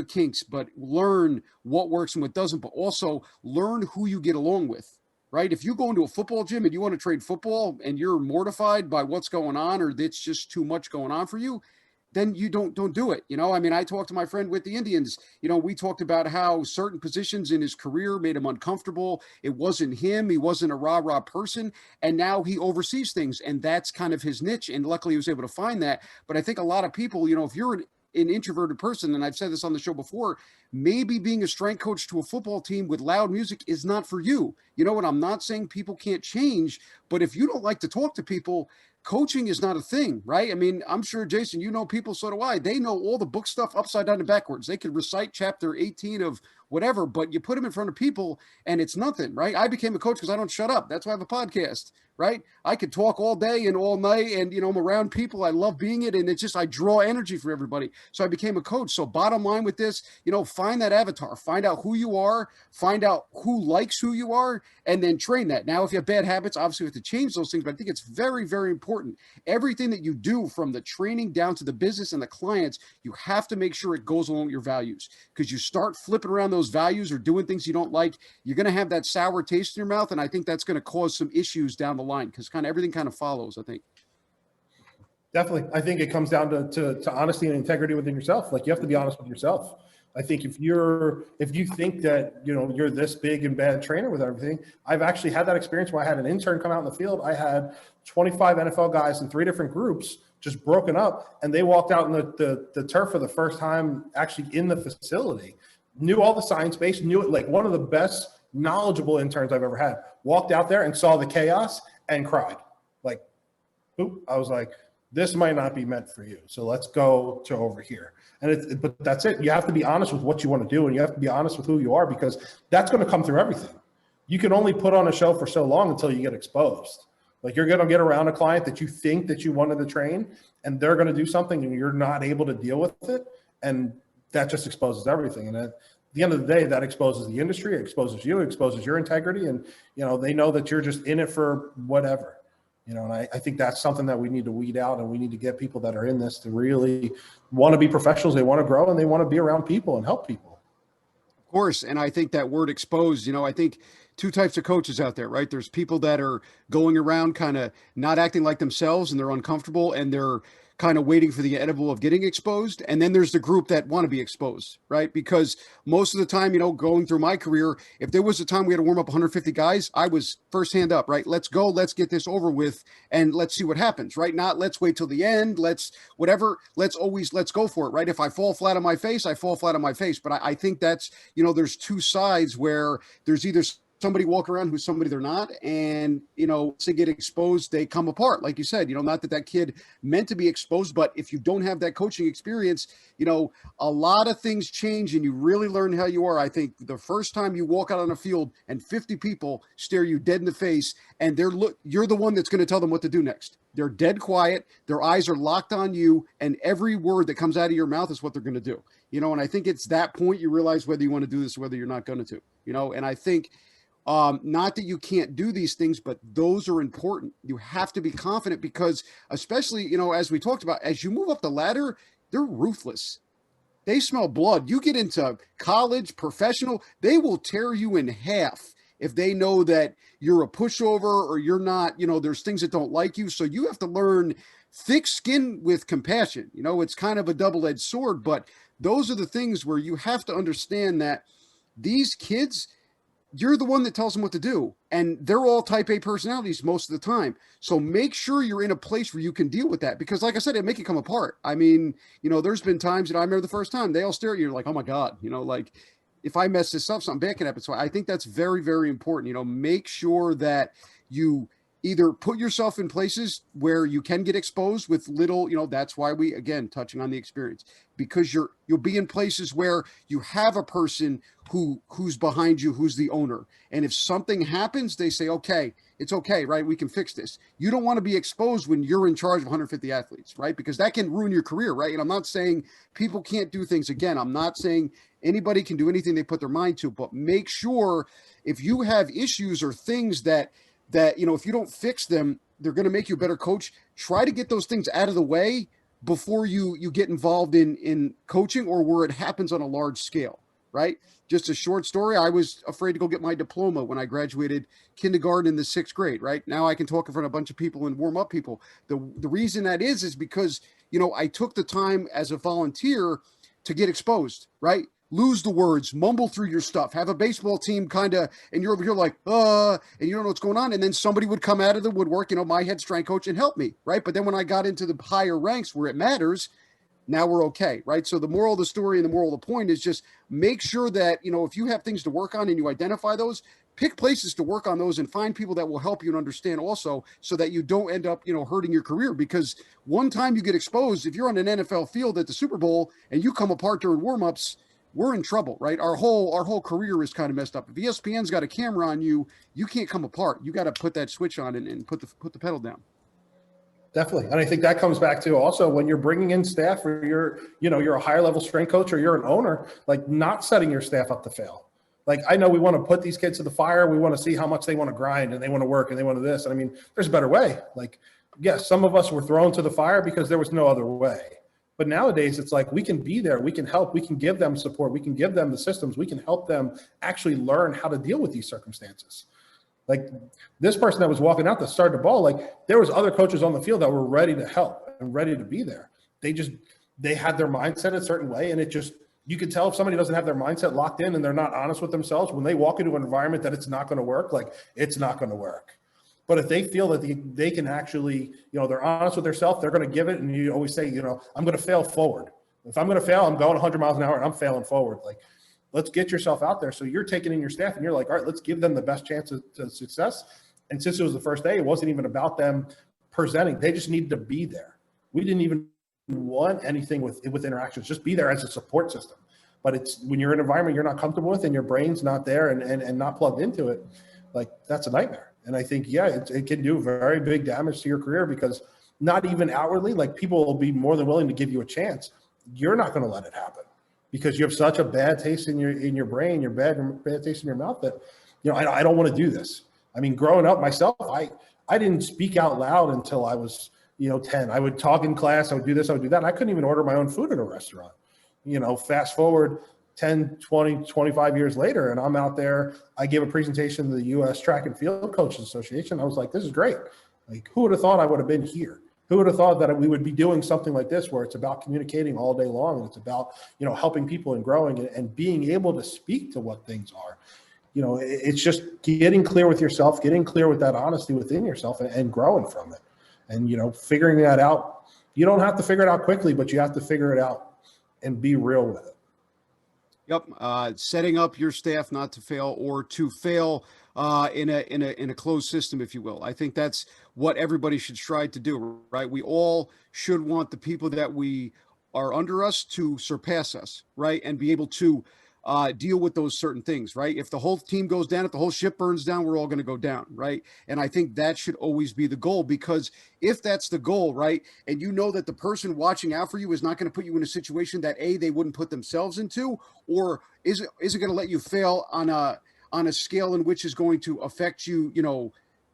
kinks, but learn what works and what doesn't, but also learn who you get along with. Right? If you go into a football gym and you want to trade football and you're mortified by what's going on, or it's just too much going on for you, then you don't do it. I mean, I talked to my friend with the Indians. We talked about how certain positions in his career made him uncomfortable. It wasn't him. He wasn't a rah-rah person. And now he oversees things. And that's kind of his niche. And luckily he was able to find that. But I think a lot of people, if you're an introverted person, and I've said this on the show before, maybe being a strength coach to a football team with loud music is not for you. You know what? I'm not saying people can't change, but if you don't like to talk to people, coaching is not a thing, right? I mean, I'm sure, Jason, people, so do I. They know all the book stuff upside down and backwards. They could recite chapter 18 of whatever, but you put them in front of people and it's nothing, right? I became a coach because I don't shut up. That's why I have a podcast, right? I could talk all day and all night, and I'm around people. I love being it, and it's just I draw energy for everybody. So I became a coach. So bottom line with this, find that avatar, find out who you are, find out who likes who you are, and then train that. Now, if you have bad habits, obviously you have to change those things, but I think it's very, very important. Everything that you do, from the training down to the business and the clients, you have to make sure it goes along with your values, because you start flipping around those values or doing things you don't like, you're going to have that sour taste in your mouth. And I think that's going to cause some issues down the line, because everything kind of follows, I think. Definitely. I think it comes down to honesty and integrity within yourself. Like, you have to be honest with yourself. I think if you think that, you're this big and bad trainer with everything, I've actually had that experience where I had an intern come out in the field. I had 25 NFL guys in 3 different groups just broken up, and they walked out in the turf for the first time actually in the facility, knew all the science base, knew it, like one of the best knowledgeable interns I've ever had, walked out there and saw the chaos and cried. Like, oop, I was like, this might not be meant for you. So let's go to over here. But that's it. You have to be honest with what you want to do, and you have to be honest with who you are, because that's going to come through everything. You can only put on a show for so long until you get exposed. Like, you're going to get around a client that you think that you wanted to train, and they're going to do something and you're not able to deal with it. And that just exposes everything. And at the end of the day, that exposes the industry, it exposes you, it exposes your integrity. And, they know that you're just in it for whatever. And I think that's something that we need to weed out, and we need to get people that are in this to really want to be professionals. They want to grow, and they want to be around people and help people. Of course. And I think that word exposed, I think 2 types of coaches out there, right? There's people that are going around kind of not acting like themselves, and they're uncomfortable, and they're kind of waiting for the inevitable of getting exposed. And then there's the group that want to be exposed, right? Because most of the time, going through my career, if there was a time we had to warm up 150 guys, I was first hand up, right? Let's go, let's get this over with, and let's see what happens, right? Not let's wait till the end, let's go for it, right? If I fall flat on my face, I fall flat on my face. But I think that's, there's 2 sides, where there's either somebody walk around who's somebody they're not, and to get exposed, they come apart, like you said. Not that kid meant to be exposed, but if you don't have that coaching experience, a lot of things change, and you really learn how you are. I think the first time you walk out on a field and 50 people stare you dead in the face, and you're the one that's going to tell them what to do next. They're dead quiet, their eyes are locked on you, and every word that comes out of your mouth is what they're going to do. And I think it's that point you realize whether you want to do this or whether you're not going to. And I think not that you can't do these things, but those are important. You have to be confident, because especially, as we talked about, as you move up the ladder, they're ruthless. They smell blood. You get into college, professional, they will tear you in half if they know that you're a pushover or you're not, there's things that don't like you. So you have to learn thick skin with compassion. It's kind of a double-edged sword, but those are the things where you have to understand that these kids, you're the one that tells them what to do. And they're all type A personalities most of the time. So make sure you're in a place where you can deal with that. Because like I said, it make it come apart. I mean, there's been times that I remember the first time they all stare at you, like, oh my God, like if I mess this up, something bad can happen. So I think that's very, very important. Make sure that you either put yourself in places where you can get exposed with little, that's why we, again, touching on the experience, because you'll be in places where you have a person who's behind you, who's the owner. And if something happens, they say, okay, it's okay, right? We can fix this. You don't want to be exposed when you're in charge of 150 athletes, right? Because that can ruin your career, right? And I'm not saying people can't do things again. I'm not saying anybody can do anything they put their mind to, but make sure if you have issues or things that if you don't fix them, they're going to make you a better coach. Try to get those things out of the way before you get involved in coaching, or where it happens on a large scale. right? Just a short story. I was afraid to go get my diploma when I graduated kindergarten in the 6th grade, right? Now I can talk in front of a bunch of people and warm up people. The reason that is because, I took the time as a volunteer to get exposed, right? Lose the words, mumble through your stuff, have a baseball team kind of, and you're over here like, and you don't know what's going on. And then somebody would come out of the woodwork, my head strength coach, and help me, right? But then when I got into the higher ranks where it matters, now we're okay, right? So the moral of the story and the moral of the point is just make sure that, if you have things to work on and you identify those, pick places to work on those and find people that will help you and understand also, so that you don't end up, hurting your career. Because one time you get exposed, if you're on an NFL field at the Super Bowl and you come apart during warmups, we're in trouble, right? Our whole career is kind of messed up. If ESPN's got a camera on you, you can't come apart. You got to put that switch on and put the pedal down. Definitely. And I think that comes back to also when you're bringing in staff, or you're a higher level strength coach, or you're an owner, like not setting your staff up to fail. Like, I know we want to put these kids to the fire. We want to see how much they want to grind and they want to work and they want to this. And I mean, there's a better way. Like, yes, some of us were thrown to the fire because there was no other way. But nowadays it's like, we can be there. We can help. We can give them support. We can give them the systems. We can help them actually learn how to deal with these circumstances. Like this person that was walking out that started the ball, like there was other coaches on the field that were ready to help and ready to be there. They had their mindset a certain way, and you can tell if somebody doesn't have their mindset locked in and they're not honest with themselves when they walk into an environment that it's not going to work, like it's not going to work. But if they feel that they can actually, they're honest with themselves, they're going to give it. And you always say, I'm going to fail forward. If I'm going to fail, I'm going 100 miles an hour and I'm failing forward. Like, let's get yourself out there. So you're taking in your staff and you're like, all right, let's give them the best chance of success. And since it was the first day, it wasn't even about them presenting. They just needed to be there. We didn't even want anything with interactions, just be there as a support system. But it's when you're in an environment you're not comfortable with and your brain's not there and not plugged into it, like that's a nightmare. And I think, it can do very big damage to your career, because not even outwardly, like people will be more than willing to give you a chance. You're not going to let it happen, because you have such a bad taste in your brain, your bad taste in your mouth that, I don't want to do this. I mean, growing up myself, I didn't speak out loud until I was, 10. I would talk in class. I would do this. I would do that. And I couldn't even order my own food at a restaurant. Fast forward 10, 20, 25 years later, and I'm out there. I gave a presentation to the U.S. Track and Field Coaches Association. I was like, this is great. Like, who would have thought I would have been here? Who would have thought that we would be doing something like this, where it's about communicating all day long, and it's about, helping people and growing and being able to speak to what things are. It's just getting clear with yourself, getting clear with that honesty within yourself, and growing from it. And, figuring that out. You don't have to figure it out quickly, but you have to figure it out and be real with it. Yep. Setting up your staff not to fail, or to fail in a closed system, if you will. I think that's what everybody should strive to do, right? We all should want the people that we are under us to surpass us, right? And be able to deal with those certain things, right? If the whole team goes down, if the whole ship burns down, we're all going to go down, right? And I think that should always be the goal, because if that's the goal, right, and that the person watching out for you is not going to put you in a situation that they wouldn't put themselves into, or is it going to let you fail on a scale in which is going to affect you,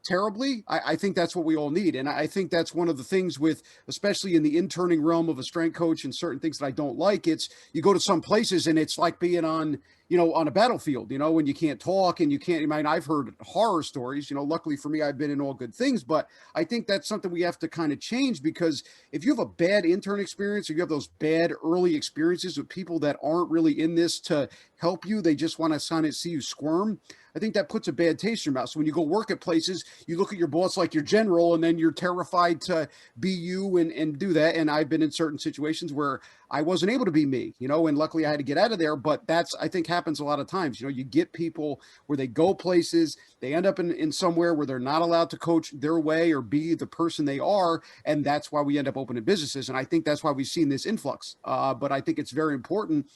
terribly. I think that's what we all need. And I think that's one of the things with, especially in the interning realm of a strength coach, and certain things that I don't like, it's you go to some places and it's like being on a battlefield, when you can't talk and you can't, I mean, I've heard horror stories, luckily for me, I've been in all good things, but I think that's something we have to kind of change, because if you have a bad intern experience, or you have those bad early experiences with people that aren't really in this to help you, they just want to see you squirm, I think that puts a bad taste in your mouth. So when you go work at places, you look at your boss like your general, and then you're terrified to be you and do that. And I've been in certain situations where I wasn't able to be me, and luckily I had to get out of there. But that's, I think, happens a lot of times. You get people where they go places, they end up in somewhere where they're not allowed to coach their way or be the person they are. And that's why we end up opening businesses. And I think that's why we've seen this influx. But I think it's very important.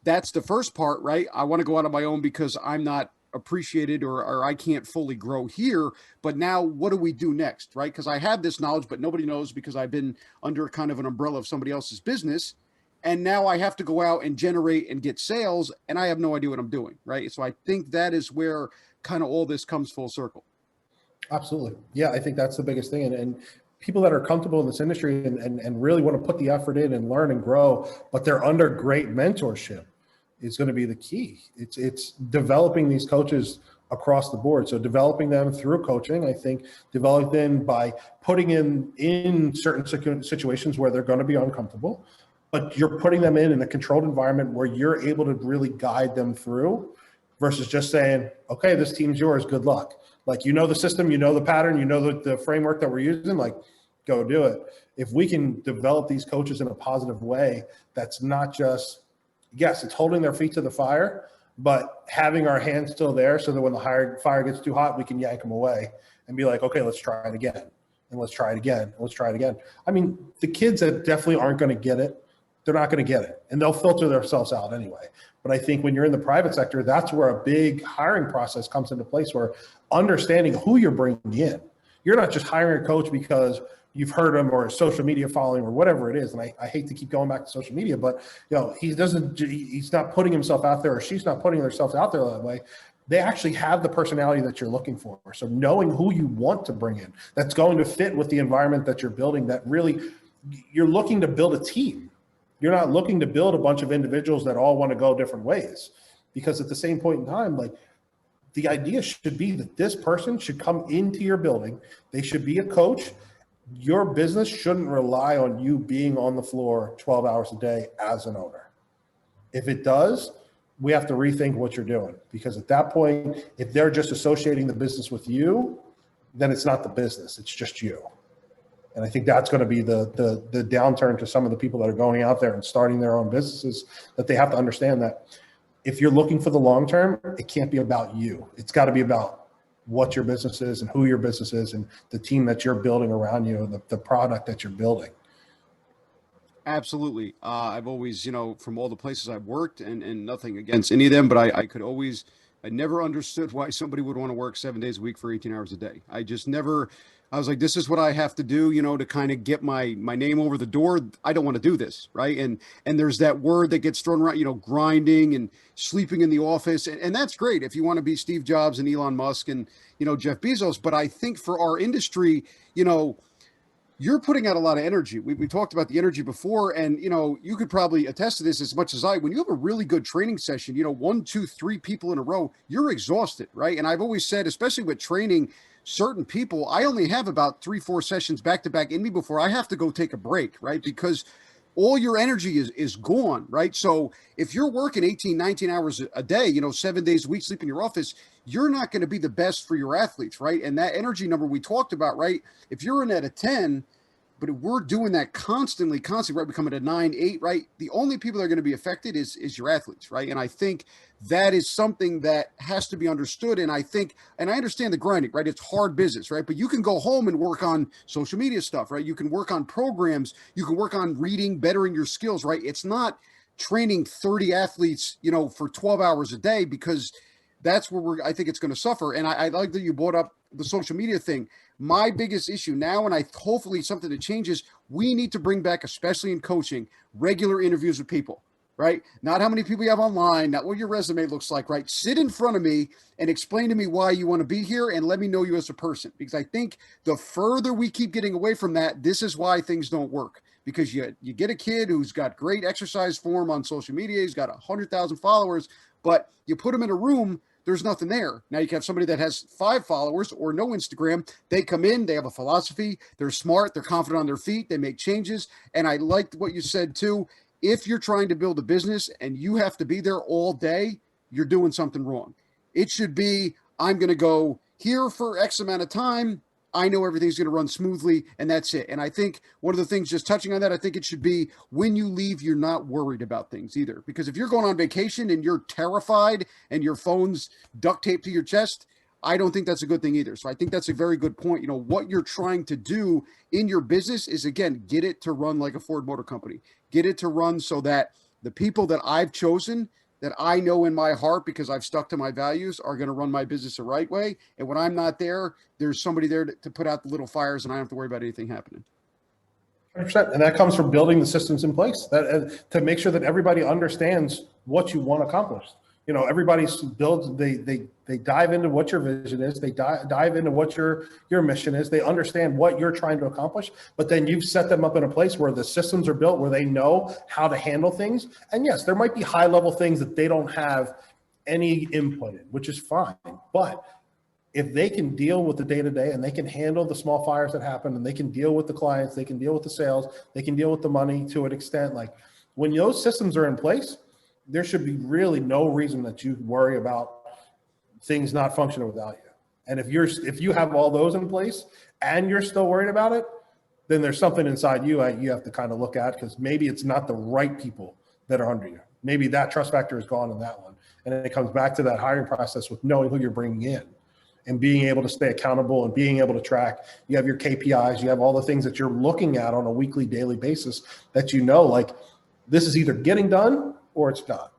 That's the first part, right? I want to go out on my own because I'm not appreciated, or I can't fully grow here. But now what do we do next, right? Because I have this knowledge, but nobody knows, because I've been under kind of an umbrella of somebody else's business. And now I have to go out and generate and get sales, and I have no idea what I'm doing, right? So I think that is where kind of all this comes full circle. Absolutely. Yeah, I think that's the biggest thing. And people that are comfortable in this industry and really want to put the effort in and learn and grow, but they're under great mentorship. is going to be the key. It's developing these coaches across the board. So developing them through coaching, I think developing them by putting in certain situations where they're going to be uncomfortable, but you're putting them in a controlled environment where you're able to really guide them through versus just saying, okay, this team's yours, good luck. Like, you know the system, you know the pattern, you know the framework that we're using, like, go do it. If we can develop these coaches in a positive way, that's not just, yes, it's holding their feet to the fire, but having our hands still there so that when the fire gets too hot, we can yank them away and be like, okay, let's try it again. And let's try it again. And let's try it again. I mean, the kids that definitely aren't going to get it, they're not going to get it. And they'll filter themselves out anyway. But I think when you're in the private sector, that's where a big hiring process comes into place, where understanding who you're bringing in. You're not just hiring a coach because you've heard him or social media following or whatever it is. And I hate to keep going back to social media, but he's not putting himself out there, or she's not putting herself out there that way. They actually have the personality that you're looking for. So knowing who you want to bring in, that's going to fit with the environment that you're building, that really you're looking to build a team. You're not looking to build a bunch of individuals that all want to go different ways, because at the same point in time, like, the idea should be that this person should come into your building. They should be a coach. Your business shouldn't rely on you being on the floor 12 hours a day as an owner. If it does, we have to rethink what you're doing, because at that point, if they're just associating the business with you, then it's not the business, it's just you. And I think that's going to be the downturn to some of the people that are going out there and starting their own businesses, that they have to understand that if you're looking for the long term, it can't be about you. It's got to be about what your business is and who your business is and the team that you're building around you and the product that you're building. Absolutely. I've always, from all the places I've worked, and nothing against any of them, but I never understood why somebody would want to work 7 days a week for 18 hours a day. I was like, this is what I have to do, to kind of get my name over the door. I don't want to do this. Right. And there's that word that gets thrown around, grinding and sleeping in the office. And that's great if you want to be Steve Jobs and Elon Musk and, Jeff Bezos. But I think for our industry, you're putting out a lot of energy. We talked about the energy before, and you could probably attest to this as much as I. When you have a really good training session, 1, 2, 3 people in a row, you're exhausted, right? And I've always said, especially with training certain people, I only have about 3, 4 sessions back to back in me before I have to go take a break, right? Because all your energy is gone, right? So if you're working 18, 19 hours a day, 7 days a week, sleep in your office, you're not going to be the best for your athletes, right? And that energy number we talked about, right? If you're in at a 10, but if we're doing that constantly, right? We come at a 9, 8, right? The only people that are going to be affected is your athletes, right? And I think that is something that has to be understood. And I understand the grinding, right? It's hard business, right? But you can go home and work on social media stuff, right? You can work on programs. You can work on reading, bettering your skills, right? It's not training 30 athletes, for 12 hours a day, because that's where I think it's going to suffer. And I like that you brought up the social media thing. My biggest issue now, and hopefully something that changes, we need to bring back, especially in coaching, regular interviews with people, right? Not how many people you have online, not what your resume looks like, right? Sit in front of me and explain to me why you want to be here, and let me know you as a person. Because I think the further we keep getting away from that, this is why things don't work. Because you get a kid who's got great exercise form on social media, he's got 100,000 followers, but you put him in a room, there's nothing there. Now you can have somebody that has 5 followers or no Instagram. They come in, they have a philosophy, they're smart, they're confident on their feet, they make changes. And I liked what you said too. If you're trying to build a business and you have to be there all day, you're doing something wrong. It should be, I'm going to go here for X amount of time. I know everything's going to run smoothly, and that's it. And I think one of the things, just touching on that, I think it should be when you leave, you're not worried about things either. Because if you're going on vacation and you're terrified and your phone's duct taped to your chest, I don't think that's a good thing either. So I think that's a very good point. What you're trying to do in your business is, again, get it to run like a Ford Motor Company. Get it to run so that the people that I've chosen, that I know in my heart, because I've stuck to my values, are going to run my business the right way. And when I'm not there, there's somebody there to put out the little fires, and I don't have to worry about anything happening. 100%. And that comes from building the systems in place to make sure that everybody understands what you want accomplished. everybody's builds, they dive into what your vision is. They dive into what your mission is. They understand what you're trying to accomplish, but then you've set them up in a place where the systems are built, where they know how to handle things. And yes, there might be high level things that they don't have any input in, which is fine. But if they can deal with the day-to-day and they can handle the small fires that happen, and they can deal with the clients, they can deal with the sales, they can deal with the money to an extent, like when those systems are in place, there should be really no reason that you worry about things not functioning without you. And if you have all those in place and you're still worried about it, then there's something inside you have to kind of look at, because maybe it's not the right people that are under you. Maybe that trust factor is gone in that one. And it comes back to that hiring process with knowing who you're bringing in and being able to stay accountable and being able to track. You have your KPIs, you have all the things that you're looking at on a weekly, daily basis that like this is either getting done or it's not.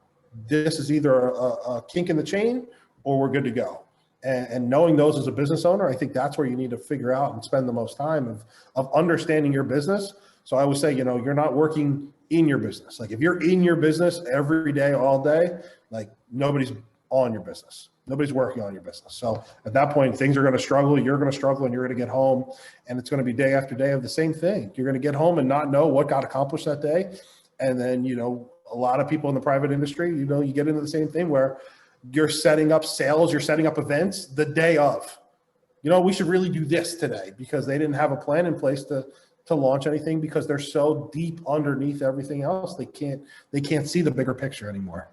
This is either a kink in the chain or we're good to go. And knowing those as a business owner, I think that's where you need to figure out and spend the most time of understanding your business. So I would say, you're not working in your business. Like if you're in your business every day, all day, like nobody's on your business. Nobody's working on your business. So at that point, things are going to struggle. You're going to struggle, and you're going to get home, and it's going to be day after day of the same thing. You're going to get home and not know what got accomplished that day. And then, a lot of people in the private industry, you get into the same thing where you're setting up sales, you're setting up events the day of. We should really do this today, because they didn't have a plan in place to launch anything, because they're so deep underneath everything else. They can't see the bigger picture anymore.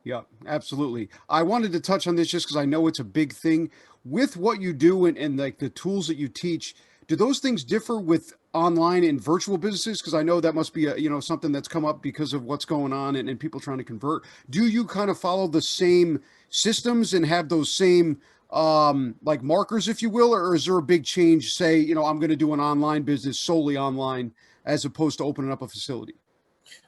Yeah, absolutely. I wanted to touch on this just because I know it's a big thing with what you do and like the tools that you teach. Do those things differ with online and virtual businesses? Because I know that must be something that's come up because of what's going on and people trying to convert. Do you kind of follow the same systems and have those same like markers, if you will, or is there a big change? Say, I'm going to do an online business solely online as opposed to opening up a facility.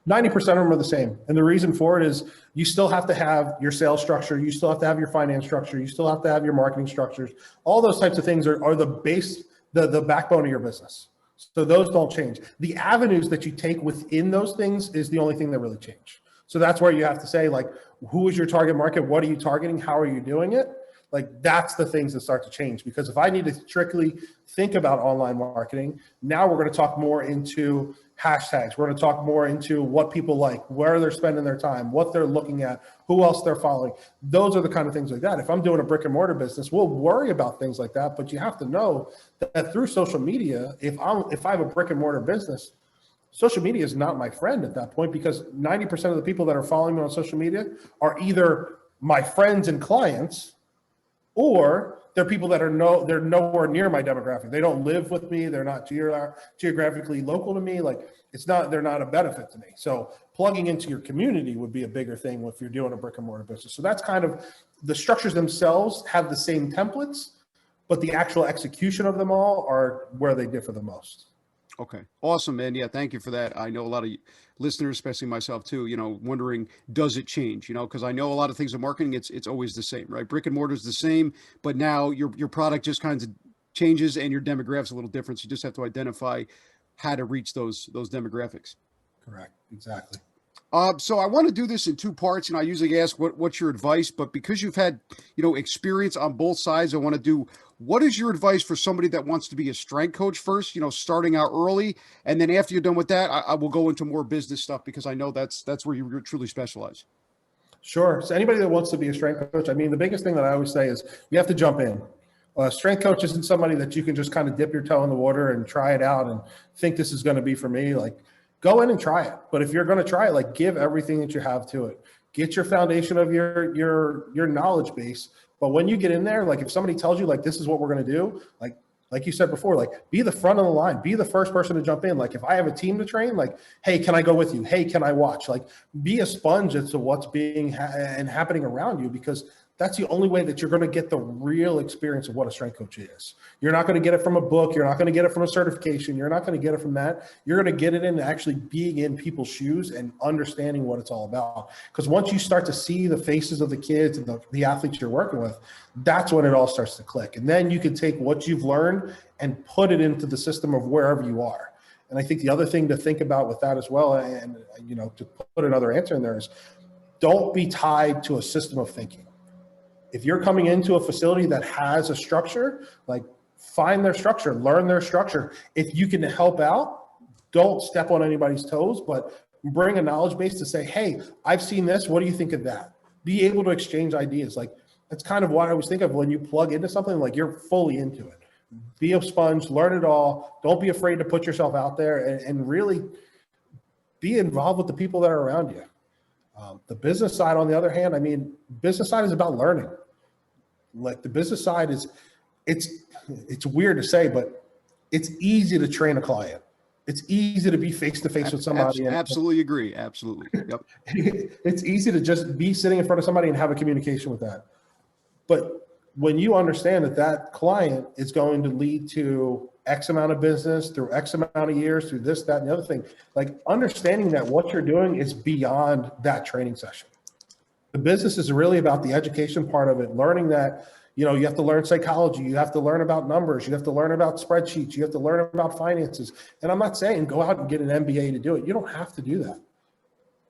90% of them are the same. And the reason for it is you still have to have your sales structure. You still have to have your finance structure. You still have to have your marketing structures. All those types of things are the base, the backbone of your business. So those don't change. The avenues that you take within those things is the only thing that really change. So that's where you have to say, like, who is your target market? What are you targeting? How are you doing it? Like, that's the things that start to change. Because if I need to strictly think about online marketing, now we're going to talk more into hashtags. We're going to talk more into what people like, where they're spending their time, what they're looking at, who else they're following. Those are the kind of things like that. If I'm doing a brick and mortar business, we'll worry about things like that. But you have to know that through social media, if I have a brick and mortar business, social media is not my friend at that point, because 90% of the people that are following me on social media are either my friends and clients, or they're people that they're nowhere near my demographic. They don't live with me. They're not geographically local to me. Like, they're not a benefit to me. So plugging into your community would be a bigger thing if you're doing a brick and mortar business. So that's kind of, the structures themselves have the same templates, but the actual execution of them all are where they differ the most. Okay. Awesome, man. Yeah. Thank you for that. I know a lot of listeners, especially myself too, wondering, does it change? Because I know a lot of things in marketing, it's always the same, right? Brick and mortar is the same, but now your product just kind of changes and your demographics a little different. So you just have to identify how to reach those demographics. Correct. Exactly. So I want to do this in two parts. I usually ask what's your advice, but because you've had, experience on both sides, I want to do, what is your advice for somebody that wants to be a strength coach first, starting out early, and then after you're done with that, I will go into more business stuff, because I know that's where you truly specialize. Sure. So anybody that wants to be a strength coach, I mean, the biggest thing that I always say is you have to jump in. A strength coach isn't somebody that you can just kind of dip your toe in the water and try it out and think this is going to be for me. Like, go in and try it. But if you're going to try it, like, give everything that you have to it. Get your foundation of your knowledge base. But when you get in there, like, if somebody tells you, like, this is what we're going to do, like you said before, like, be the front of the line, be the first person to jump in. Like, if I have a team to train, like, hey, can I go with you? Hey, can I watch? Like, be a sponge as to what's being and happening around you, because that's the only way that you're going to get the real experience of what a strength coach is. You're not going to get it from a book. You're not going to get it from a certification. You're not going to get it from that. You're going to get it in actually being in people's shoes and understanding what it's all about. Because once you start to see the faces of the kids and the athletes you're working with, that's when it all starts to click. And then you can take what you've learned and put it into the system of wherever you are. And I think the other thing to think about with that as well, and to put another answer in there, is don't be tied to a system of thinking. If you're coming into a facility that has a structure, like find their structure, learn their structure. If you can help out, don't step on anybody's toes, but bring a knowledge base to say, hey, I've seen this. What do you think of that? Be able to exchange ideas. Like that's kind of what I always think of when you plug into something, like you're fully into it. Be a sponge, learn it all. Don't be afraid to put yourself out there and really be involved with the people that are around you. The business side, on the other hand, I mean, business side is about learning. Like the business side is, it's weird to say, but it's easy to train a client. It's easy to be face-to-face with somebody. Absolutely agree. Absolutely. Yep. It's easy to just be sitting in front of somebody and have a communication with that. But when you understand that that client is going to lead to X amount of business through X amount of years, through this, that, and the other thing, like understanding that what you're doing is beyond that training session. The business is really about the education part of it, learning that, you know, you have to learn psychology, you have to learn about numbers, you have to learn about spreadsheets, you have to learn about finances. And I'm not saying go out and get an MBA to do it. You don't have to do that.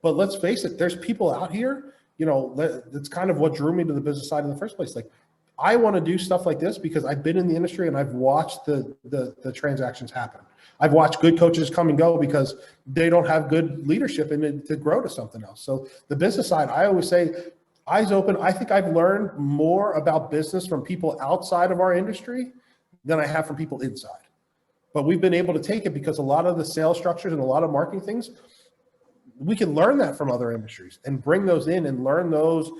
But let's face it, there's people out here, you know, that's kind of what drew me to the business side in the first place. Like, I want to do stuff like this because I've been in the industry and I've watched the transactions happen. I've watched good coaches come and go because they don't have good leadership in it to grow to something else. So the business side, I always say, eyes open. I think I've learned more about business from people outside of our industry than I have from people inside. But we've been able to take it because a lot of the sales structures and a lot of marketing things, we can learn that from other industries and bring those in and learn those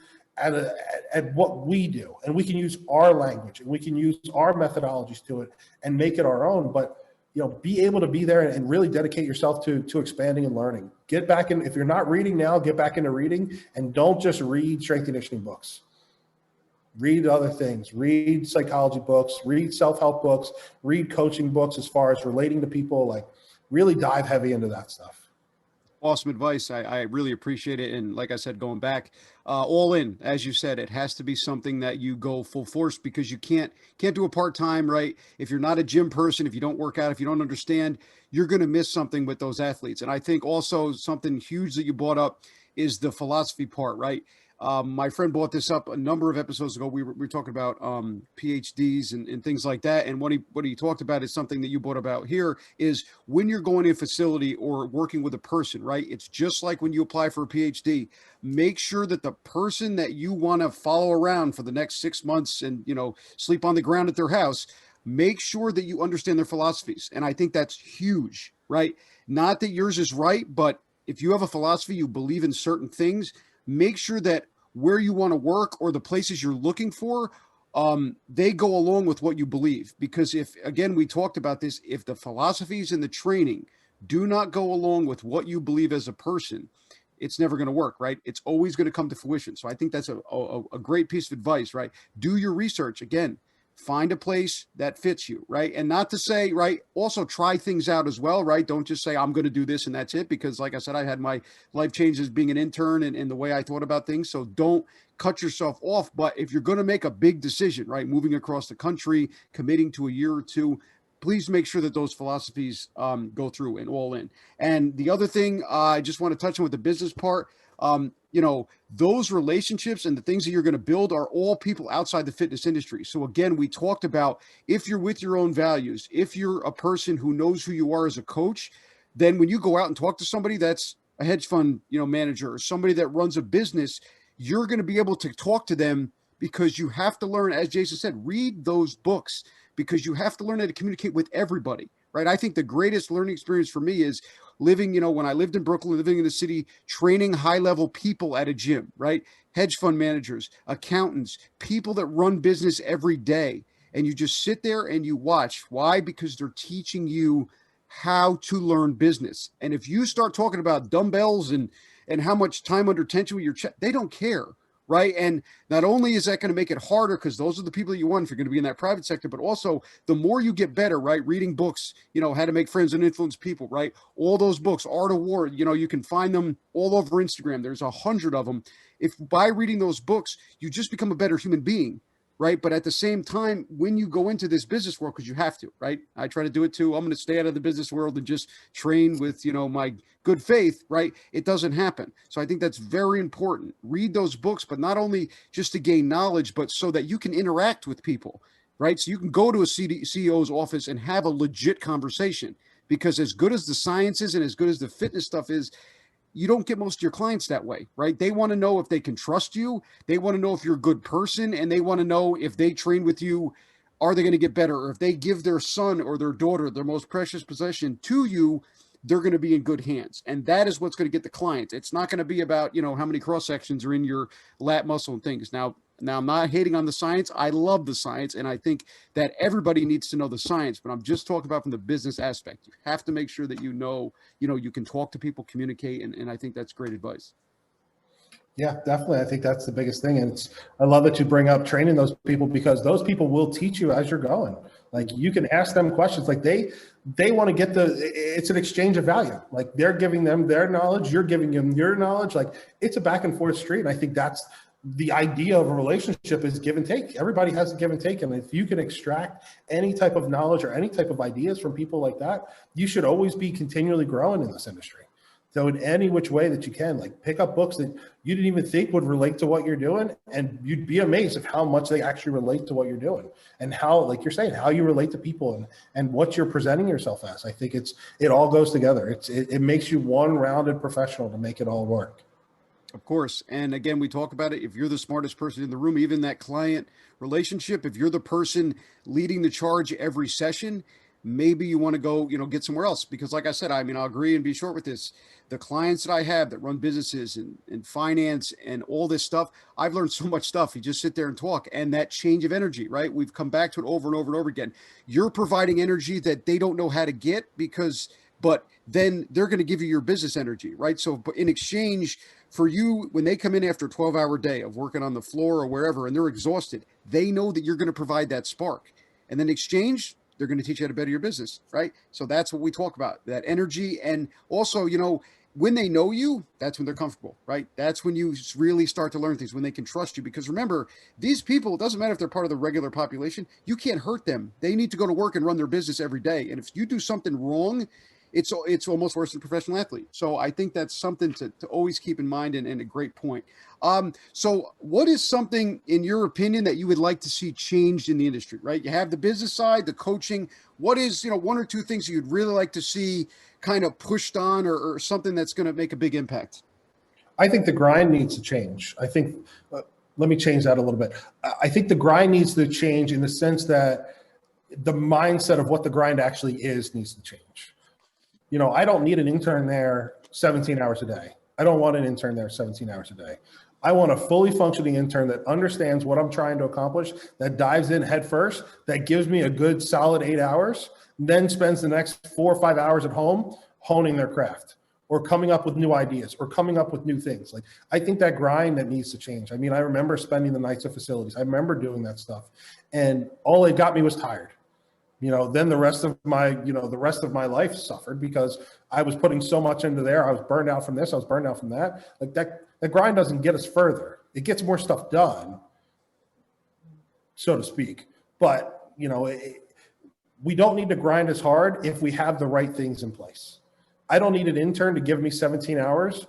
at what we do. And we can use our language and we can use our methodologies to it and make it our own. But, you know, be able to be there and really dedicate yourself to expanding and learning. Get back in. If you're not reading now, get back into reading, and don't just read strength and conditioning books. Read other things. Read psychology books, read self-help books, read coaching books as far as relating to people. Like, really dive heavy into that stuff. Awesome advice. I really appreciate it. And like I said, going back, all in, as you said, it has to be something that you go full force, because you can't do a part-time, right? If you're not a gym person, if you don't work out, if you don't understand, you're going to miss something with those athletes. And I think also something huge that you brought up is the philosophy part, right? My friend brought this up a number of episodes ago. We were talking about PhDs and things like that. And what he talked about is something that you brought about here is when you're going to a facility or working with a person, right? It's just like when you apply for a PhD. Make sure that the person that you want to follow around for the next 6 months and, you know, sleep on the ground at their house, make sure that you understand their philosophies. And I think that's huge, right? Not that yours is right, but if you have a philosophy, you believe in certain things, make sure that where you want to work or the places you're looking for, they go along with what you believe. Because if, again, we talked about this, if the philosophies and the training do not go along with what you believe as a person, it's never going to work, right? It's always going to come to fruition. So I think that's a great piece of advice, right? Do your research. Again, find a place that fits you, right? And not to say, right, also try things out as well, right? Don't just say, I'm going to do this and that's it. Because like I said, I had my life changes being an intern and the way I thought about things. So don't cut yourself off. But if you're going to make a big decision, right, moving across the country, committing to a year or two, please make sure that those philosophies go through and all in. And the other thing I just want to touch on with the business part, you know, those relationships and the things that you're going to build are all people outside the fitness industry. So again, we talked about if you're with your own values, if you're a person who knows who you are as a coach, then when you go out and talk to somebody that's a hedge fund, you know, manager or somebody that runs a business, you're going to be able to talk to them because you have to learn, as Jason said, read those books because you have to learn how to communicate with everybody, right? I think the greatest learning experience for me is living, you know, when I lived in Brooklyn, living in the city, training high-level people at a gym, right? Hedge fund managers, accountants, people that run business every day. And you just sit there and you watch. Why? Because they're teaching you how to learn business. And if you start talking about dumbbells and how much time under tension with your chest, they don't care, right? And not only is that going to make it harder because those are the people that you want if you're going to be in that private sector, but also the more you get better, right? Reading books, you know, how to make friends and influence people, right? All those books, Art of War, you know, you can find them all over Instagram. There's 100 of them. If by reading those books, you just become a better human being, right? But at the same time, when you go into this business world, because you have to, right? I try to do it too. I'm going to stay out of the business world and just train with, my good faith, right? It doesn't happen. So I think that's very important. Read those books, but not only just to gain knowledge, but so that you can interact with people, right? So you can go to a CEO's office and have a legit conversation, because as good as the science is and as good as the fitness stuff is, you don't get most of your clients that way, right? They want to know if they can trust you. They want to know if you're a good person, and they want to know if they train with you, are they going to get better? Or if they give their son or their daughter, their most precious possession, to you, they're going to be in good hands. And that is what's going to get the clients. It's not going to be about, how many cross sections are in your lat muscle and things. Now I'm not hating on the science. I love the science, and I think that everybody needs to know the science, but I'm just talking about from the business aspect. You have to make sure that you can talk to people, communicate, and I think that's great advice. Yeah, definitely. I think that's the biggest thing. And I love that you bring up training those people, because those people will teach you as you're going. Like, you can ask them questions. Like, they want to get it's an exchange of value. Like, they're giving them their knowledge, you're giving them your knowledge. Like, it's a back and forth street. And I think that's the idea of a relationship, is give and take. Everybody has a give and take. And if you can extract any type of knowledge or any type of ideas from people like that, you should always be continually growing in this industry. So in any which way that you can, like, pick up books that you didn't even think would relate to what you're doing, and you'd be amazed at how much they actually relate to what you're doing, and how, like you're saying, how you relate to people and what you're presenting yourself as. I think it all goes together. It makes you one rounded professional to make it all work. Of course. And again, we talk about it. If you're the smartest person in the room, even that client relationship, if you're the person leading the charge every session, maybe you want to go, get somewhere else. Because like I said, I'll agree and be short with this. The clients that I have that run businesses and finance and all this stuff, I've learned so much stuff. You just sit there and talk, and that change of energy, right? We've come back to it over and over and over again. You're providing energy that they don't know how to get, but then they're going to give you your business energy, right? So in exchange for you, when they come in after a 12-hour day of working on the floor or wherever, and they're exhausted, they know that you're going to provide that spark. And then in exchange, they're going to teach you how to better your business, right? So that's what we talk about, that energy. And also, when they know you, that's when they're comfortable, right? That's when you really start to learn things, when they can trust you. Because remember, these people, it doesn't matter if they're part of the regular population, you can't hurt them. They need to go to work and run their business every day. And if you do something wrong, it's almost worse than a professional athlete. So I think that's something to always keep in mind, and a great point. So what is something, in your opinion, that you would like to see changed in the industry, right? You have the business side, the coaching. What is, one or two things you'd really like to see kind of pushed on, or something that's going to make a big impact? I think the grind needs to change. I think, let me change that a little bit. I think the grind needs to change in the sense that the mindset of what the grind actually is needs to change. I don't need an intern there 17 hours a day. I don't want an intern there 17 hours a day. I want a fully functioning intern that understands what I'm trying to accomplish, that dives in head first, that gives me a good solid 8 hours, then spends the next 4 or 5 hours at home honing their craft, or coming up with new ideas, or coming up with new things. Like, I think that grind that needs to change. I remember spending the nights at facilities. I remember doing that stuff, and all it got me was tired. Then the rest of my life suffered, because I was putting so much into there. I was burned out from this. I was burned out from that. Like, that grind doesn't get us further. It gets more stuff done, so to speak. But, we don't need to grind as hard if we have the right things in place. I don't need an intern to give me 17 hours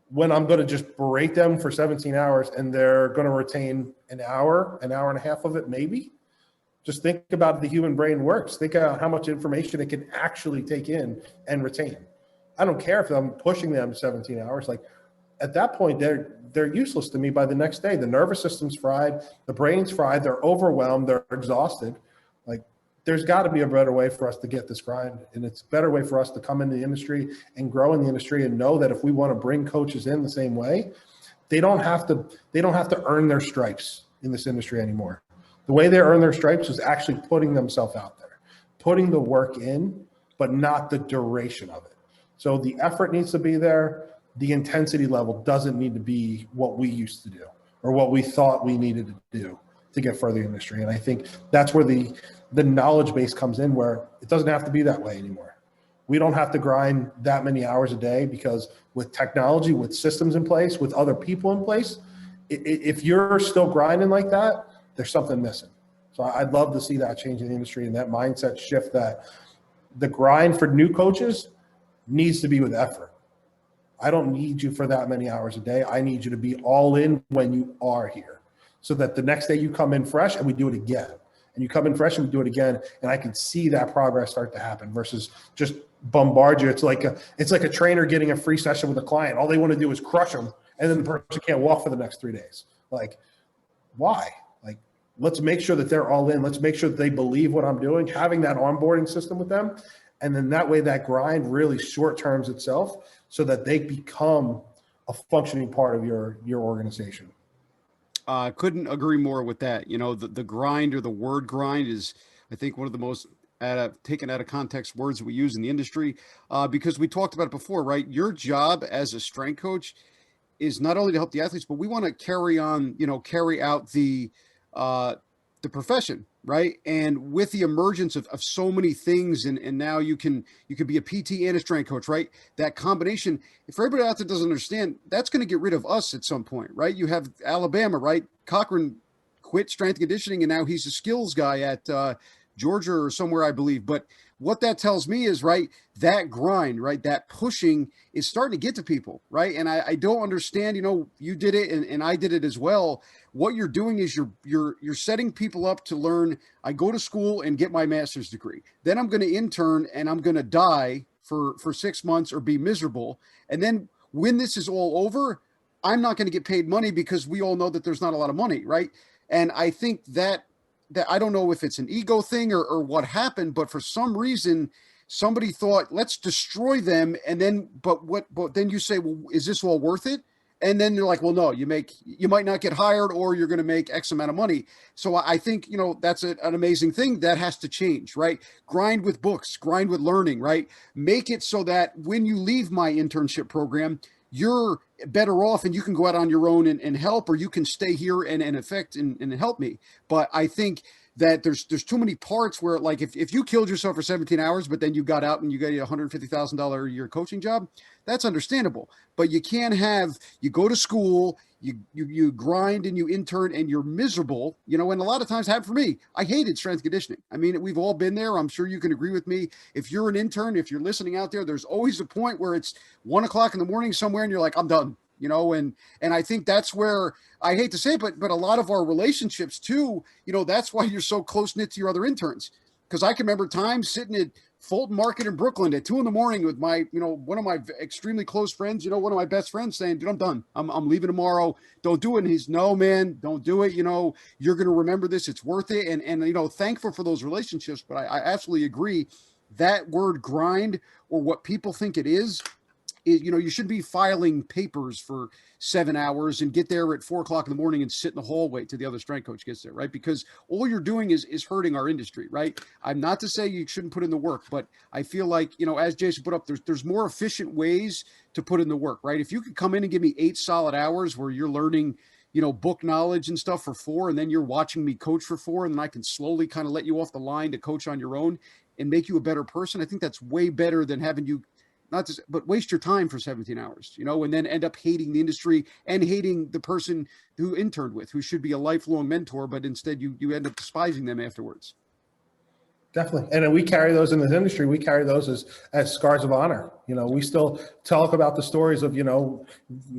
when I'm going to just berate them for 17 hours and they're going to retain an hour and a half of it, maybe. Just think about the human brain works. Think about how much information it can actually take in and retain. I don't care if I'm pushing them 17 hours. Like, at that point, they're useless to me by the next day. The nervous system's fried, the brain's fried, they're overwhelmed, they're exhausted. Like, there's got to be a better way for us to get this grind, and it's a better way for us to come into the industry and grow in the industry, and know that if we want to bring coaches in the same way, they don't have to earn their stripes in this industry anymore. The way they earn their stripes is actually putting themselves out there, putting the work in, but not the duration of it. So the effort needs to be there. The intensity level doesn't need to be what we used to do, or what we thought we needed to do to get further in the industry. And I think that's where the knowledge base comes in, where it doesn't have to be that way anymore. We don't have to grind that many hours a day, because with technology, with systems in place, with other people in place, if you're still grinding like that, there's something missing. So I'd love to see that change in the industry and that mindset shift, that the grind for new coaches needs to be with effort. I don't need you for that many hours a day. I need you to be all in when you are here, so that the next day you come in fresh and we do it again. And you come in fresh and we do it again, and I can see that progress start to happen versus just bombard you. It's like a trainer getting a free session with a client. All they want to do is crush them, and then the person can't walk for the next 3 days. Like, why? Like, let's make sure that they're all in. Let's make sure that they believe what I'm doing, having that onboarding system with them. And then that way that grind really short terms itself so that they become a functioning part of your organization. Couldn't agree more with that. You know, the grind, or the word grind, is, I think, one of the most taken out of context words that we use in the industry, because we talked about it before, right? Your job as a strength coach is not only to help the athletes, but we want to carry out the profession, right? And with the emergence of so many things, and now you could be a PT and a strength coach, right? That combination, if everybody out there doesn't understand, that's going to get rid of us at some point, right? You have Alabama, right? Cochran quit strength and conditioning, and now he's a skills guy at Georgia or somewhere, I believe. But what that tells me is, right, that grind, right, that pushing is starting to get to people, right? And I don't understand, you did it, and I did it as well. What you're doing is you're setting people up to learn. I go to school and get my master's degree. Then I'm going to intern and I'm going to die for 6 months or be miserable. And then when this is all over, I'm not going to get paid money, because we all know that there's not a lot of money, right? And I think that I don't know if it's an ego thing or what happened, but for some reason, somebody thought, let's destroy them. And then, but then you say, well, is this all worth it? And then they're like, well, no, you might not get hired, or you're going to make X amount of money. So I think, that's an amazing thing that has to change, right? Grind with books, grind with learning, right? Make it so that when you leave my internship program, you're better off and you can go out on your own and help, or you can stay here and affect and help me. But I think that there's too many parts where, like, if you killed yourself for 17 hours, but then you got out and you got a $150,000 a year coaching job, that's understandable. But you can't have, you go to school, you grind and you intern and you're miserable, and a lot of times happened for me. I hated strength conditioning. I mean, we've all been there. I'm sure you can agree with me. If you're an intern, if you're listening out there, there's always a point where it's 1 o'clock in the morning somewhere and you're like, I'm done. And I think that's where, I hate to say it, but a lot of our relationships too, that's why you're so close knit to your other interns. Because I can remember times sitting at Fulton Market in Brooklyn at 2 a.m. with my, one of my extremely close friends, one of my best friends, saying, dude, I'm done. I'm leaving tomorrow. Don't do it. And he's, no, man, don't do it. You're going to remember this. It's worth it. And thankful for those relationships. But I absolutely agree, that word grind, or what people think it is, you should be filing papers for 7 hours and get there at 4 o'clock in the morning and sit in the hallway till the other strength coach gets there, right? Because all you're doing is hurting our industry, right? I'm not to say you shouldn't put in the work, but I feel like, as Jason put up, there's more efficient ways to put in the work, right? If you could come in and give me 8 solid hours where you're learning, book knowledge and stuff for 4, and then you're watching me coach for 4, and then I can slowly kind of let you off the line to coach on your own and make you a better person. I think that's way better than having you but waste your time for 17 hours, and then end up hating the industry and hating the person who interned with, who should be a lifelong mentor, but instead you end up despising them afterwards. Definitely. And then we carry those in this industry. We carry those as scars of honor. We still talk about the stories of,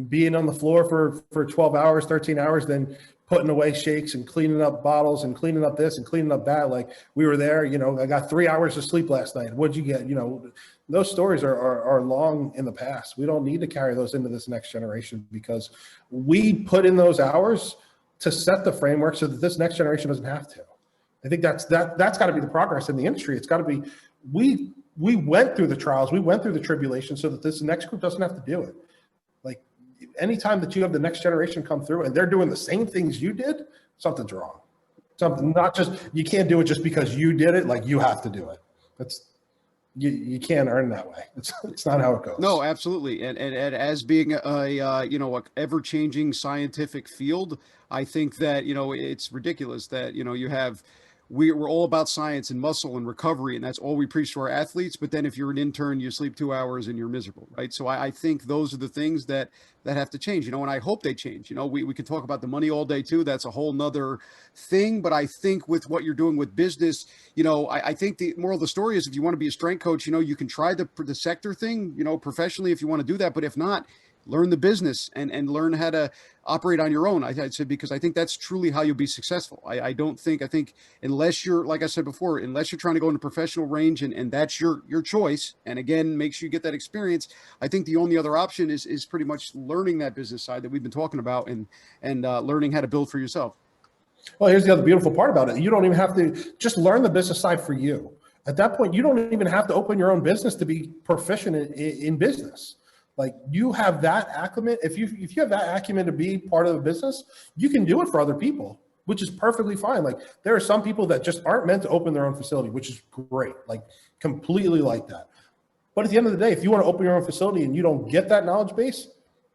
being on the floor for 12 hours, 13 hours, then putting away shakes and cleaning up bottles and cleaning up this and cleaning up that. Like, we were there, I got 3 hours of sleep last night. What'd you get? Those stories are long in the past. We don't need to carry those into this next generation, because we put in those hours to set the framework so that this next generation doesn't have to. I think that's got to be the progress in the industry. It's got to be, we went through the trials, we went through the tribulation, so that this next group doesn't have to do it. Like, anytime that you have the next generation come through and they're doing the same things you did, something's wrong. Something, not just, you can't do it just because you did it, like you have to do it. That's, you can't earn that way. It's not how it goes. No, absolutely. And as being a ever-changing scientific field, I think that, it's ridiculous that, you have we're all about science and muscle and recovery, and that's all we preach to our athletes. But then if you're an intern, you sleep 2 hours and you're miserable, right? So I think those are the things that have to change, and I hope they change. We could talk about the money all day too. That's a whole nother thing. But I think with what you're doing with business, I think the moral of the story is if you want to be a strength coach, you can try the sector thing, professionally if you want to do that. But if not, learn the business and learn how to operate on your own. I'd say, because I think that's truly how you'll be successful. I think unless you're, like I said before, unless you're trying to go into professional range and that's your choice. And again, make sure you get that experience. I think the only other option is pretty much learning that business side that we've been talking about and learning how to build for yourself. Well, here's the other beautiful part about it. You don't even have to just learn the business side for you. At that point, you don't even have to open your own business to be proficient in business. Like you have that acumen. If you have that acumen to be part of the business, you can do it for other people, which is perfectly fine. Like there are some people that just aren't meant to open their own facility, which is great. Like completely like that. But at the end of the day, if you want to open your own facility and you don't get that knowledge base,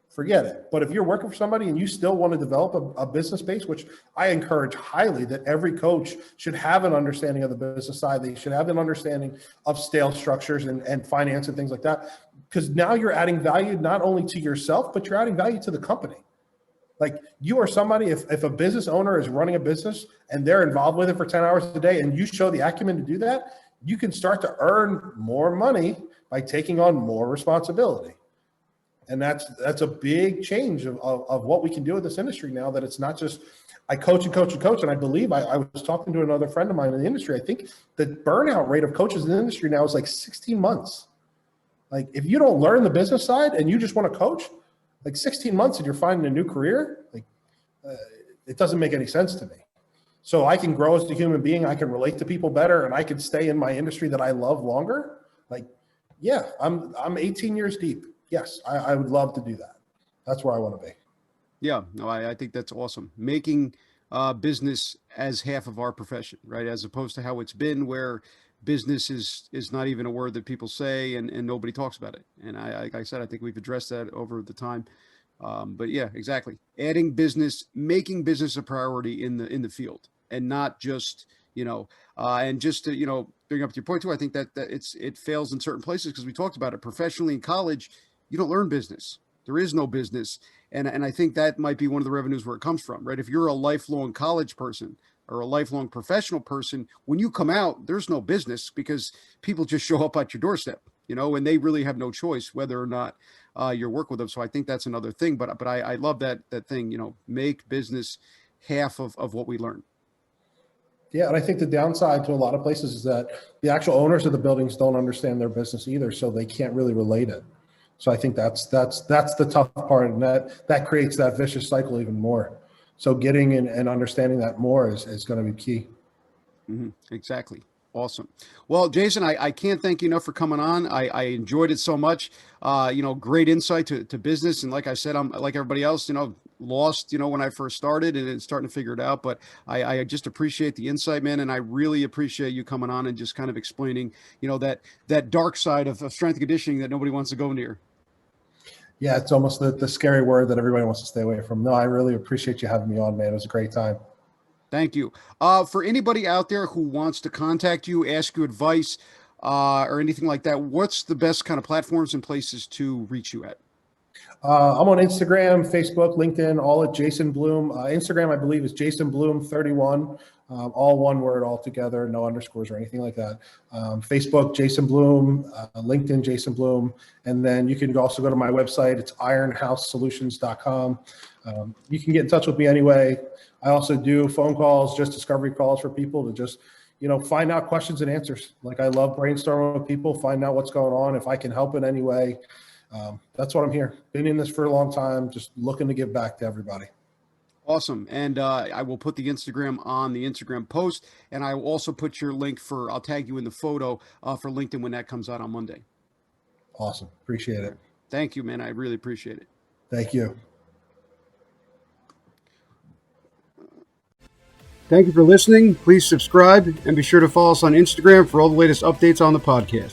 forget it. But if you're working for somebody and you still want to develop a business base, which I encourage highly, that every coach should have an understanding of the business side. They should have an understanding of sales structures and finance and things like that. Because now you're adding value not only to yourself, but you're adding value to the company. Like you are somebody, if a business owner is running a business and they're involved with it for 10 hours a day and you show the acumen to do that, you can start to earn more money by taking on more responsibility. And that's a big change of what we can do in this industry now, that it's not just I coach and coach and coach. And I believe I was talking to another friend of mine in the industry. I think the burnout rate of coaches in the industry now is like 16 months. Like if you don't learn the business side and you just want to coach, like 16 months and you're finding a new career, like it doesn't make any sense to me. So I can grow as a human being. I can relate to people better and I can stay in my industry that I love longer. Like, yeah, I'm 18 years deep. Yes, I would love to do that. That's where I want to be. Yeah, no, I think that's awesome. Making business as half of our profession, right? As opposed to how it's been, where business is not even a word that people say and nobody talks about it. And like I said, I think we've addressed that over the time. But yeah, exactly. Adding business, making business a priority in the field, and not just and just to bring up your point too. I think that it fails in certain places because we talked about it professionally in college. You don't learn business. There is no business. And I think that might be one of the revenues where it comes from, right? If you're a lifelong college person or a lifelong professional person, when you come out, there's no business because people just show up at your doorstep, and they really have no choice whether or not you're working with them. So I think that's another thing. But I love that thing, make business half of what we learn. Yeah, and I think the downside to a lot of places is that the actual owners of the buildings don't understand their business either, so they can't really relate it. So I think that's the tough part, and that creates that vicious cycle even more. So getting in and understanding that more is going to be key. Mm-hmm. Exactly. Awesome. Well, Jason, I can't thank you enough for coming on. I enjoyed it so much. Great insight to business. And like I said, I'm like everybody else, lost, when I first started and starting to figure it out. But I just appreciate the insight, man. And I really appreciate you coming on and just kind of explaining, that dark side of strength and conditioning that nobody wants to go near. Yeah, it's almost the scary word that everybody wants to stay away from. No, I really appreciate you having me on, man. It was a great time. Thank you. For anybody out there who wants to contact you, ask you advice, or anything like that, what's the best kind of platforms and places to reach you at? I'm on Instagram, Facebook, LinkedIn, all at Jason Bloom. Instagram, I believe, is Jason Bloom 31, all one word all together, no underscores or anything like that. Facebook, Jason Bloom, LinkedIn, Jason Bloom. And then you can also go to my website. It's ironhousesolutions.com. You can get in touch with me anyway. I also do phone calls, just discovery calls for people to just, find out questions and answers. Like I love brainstorming with people, find out what's going on. If I can help in any way, that's what I'm here. Been in this for a long time, just looking to give back to everybody. Awesome. And I will put the Instagram on the Instagram post, and I will also put your link I'll tag you in the photo for LinkedIn when that comes out on Monday. Awesome. Appreciate it. Thank you, man. I really appreciate it. Thank you. Thank you for listening. Please subscribe and be sure to follow us on Instagram for all the latest updates on the podcast.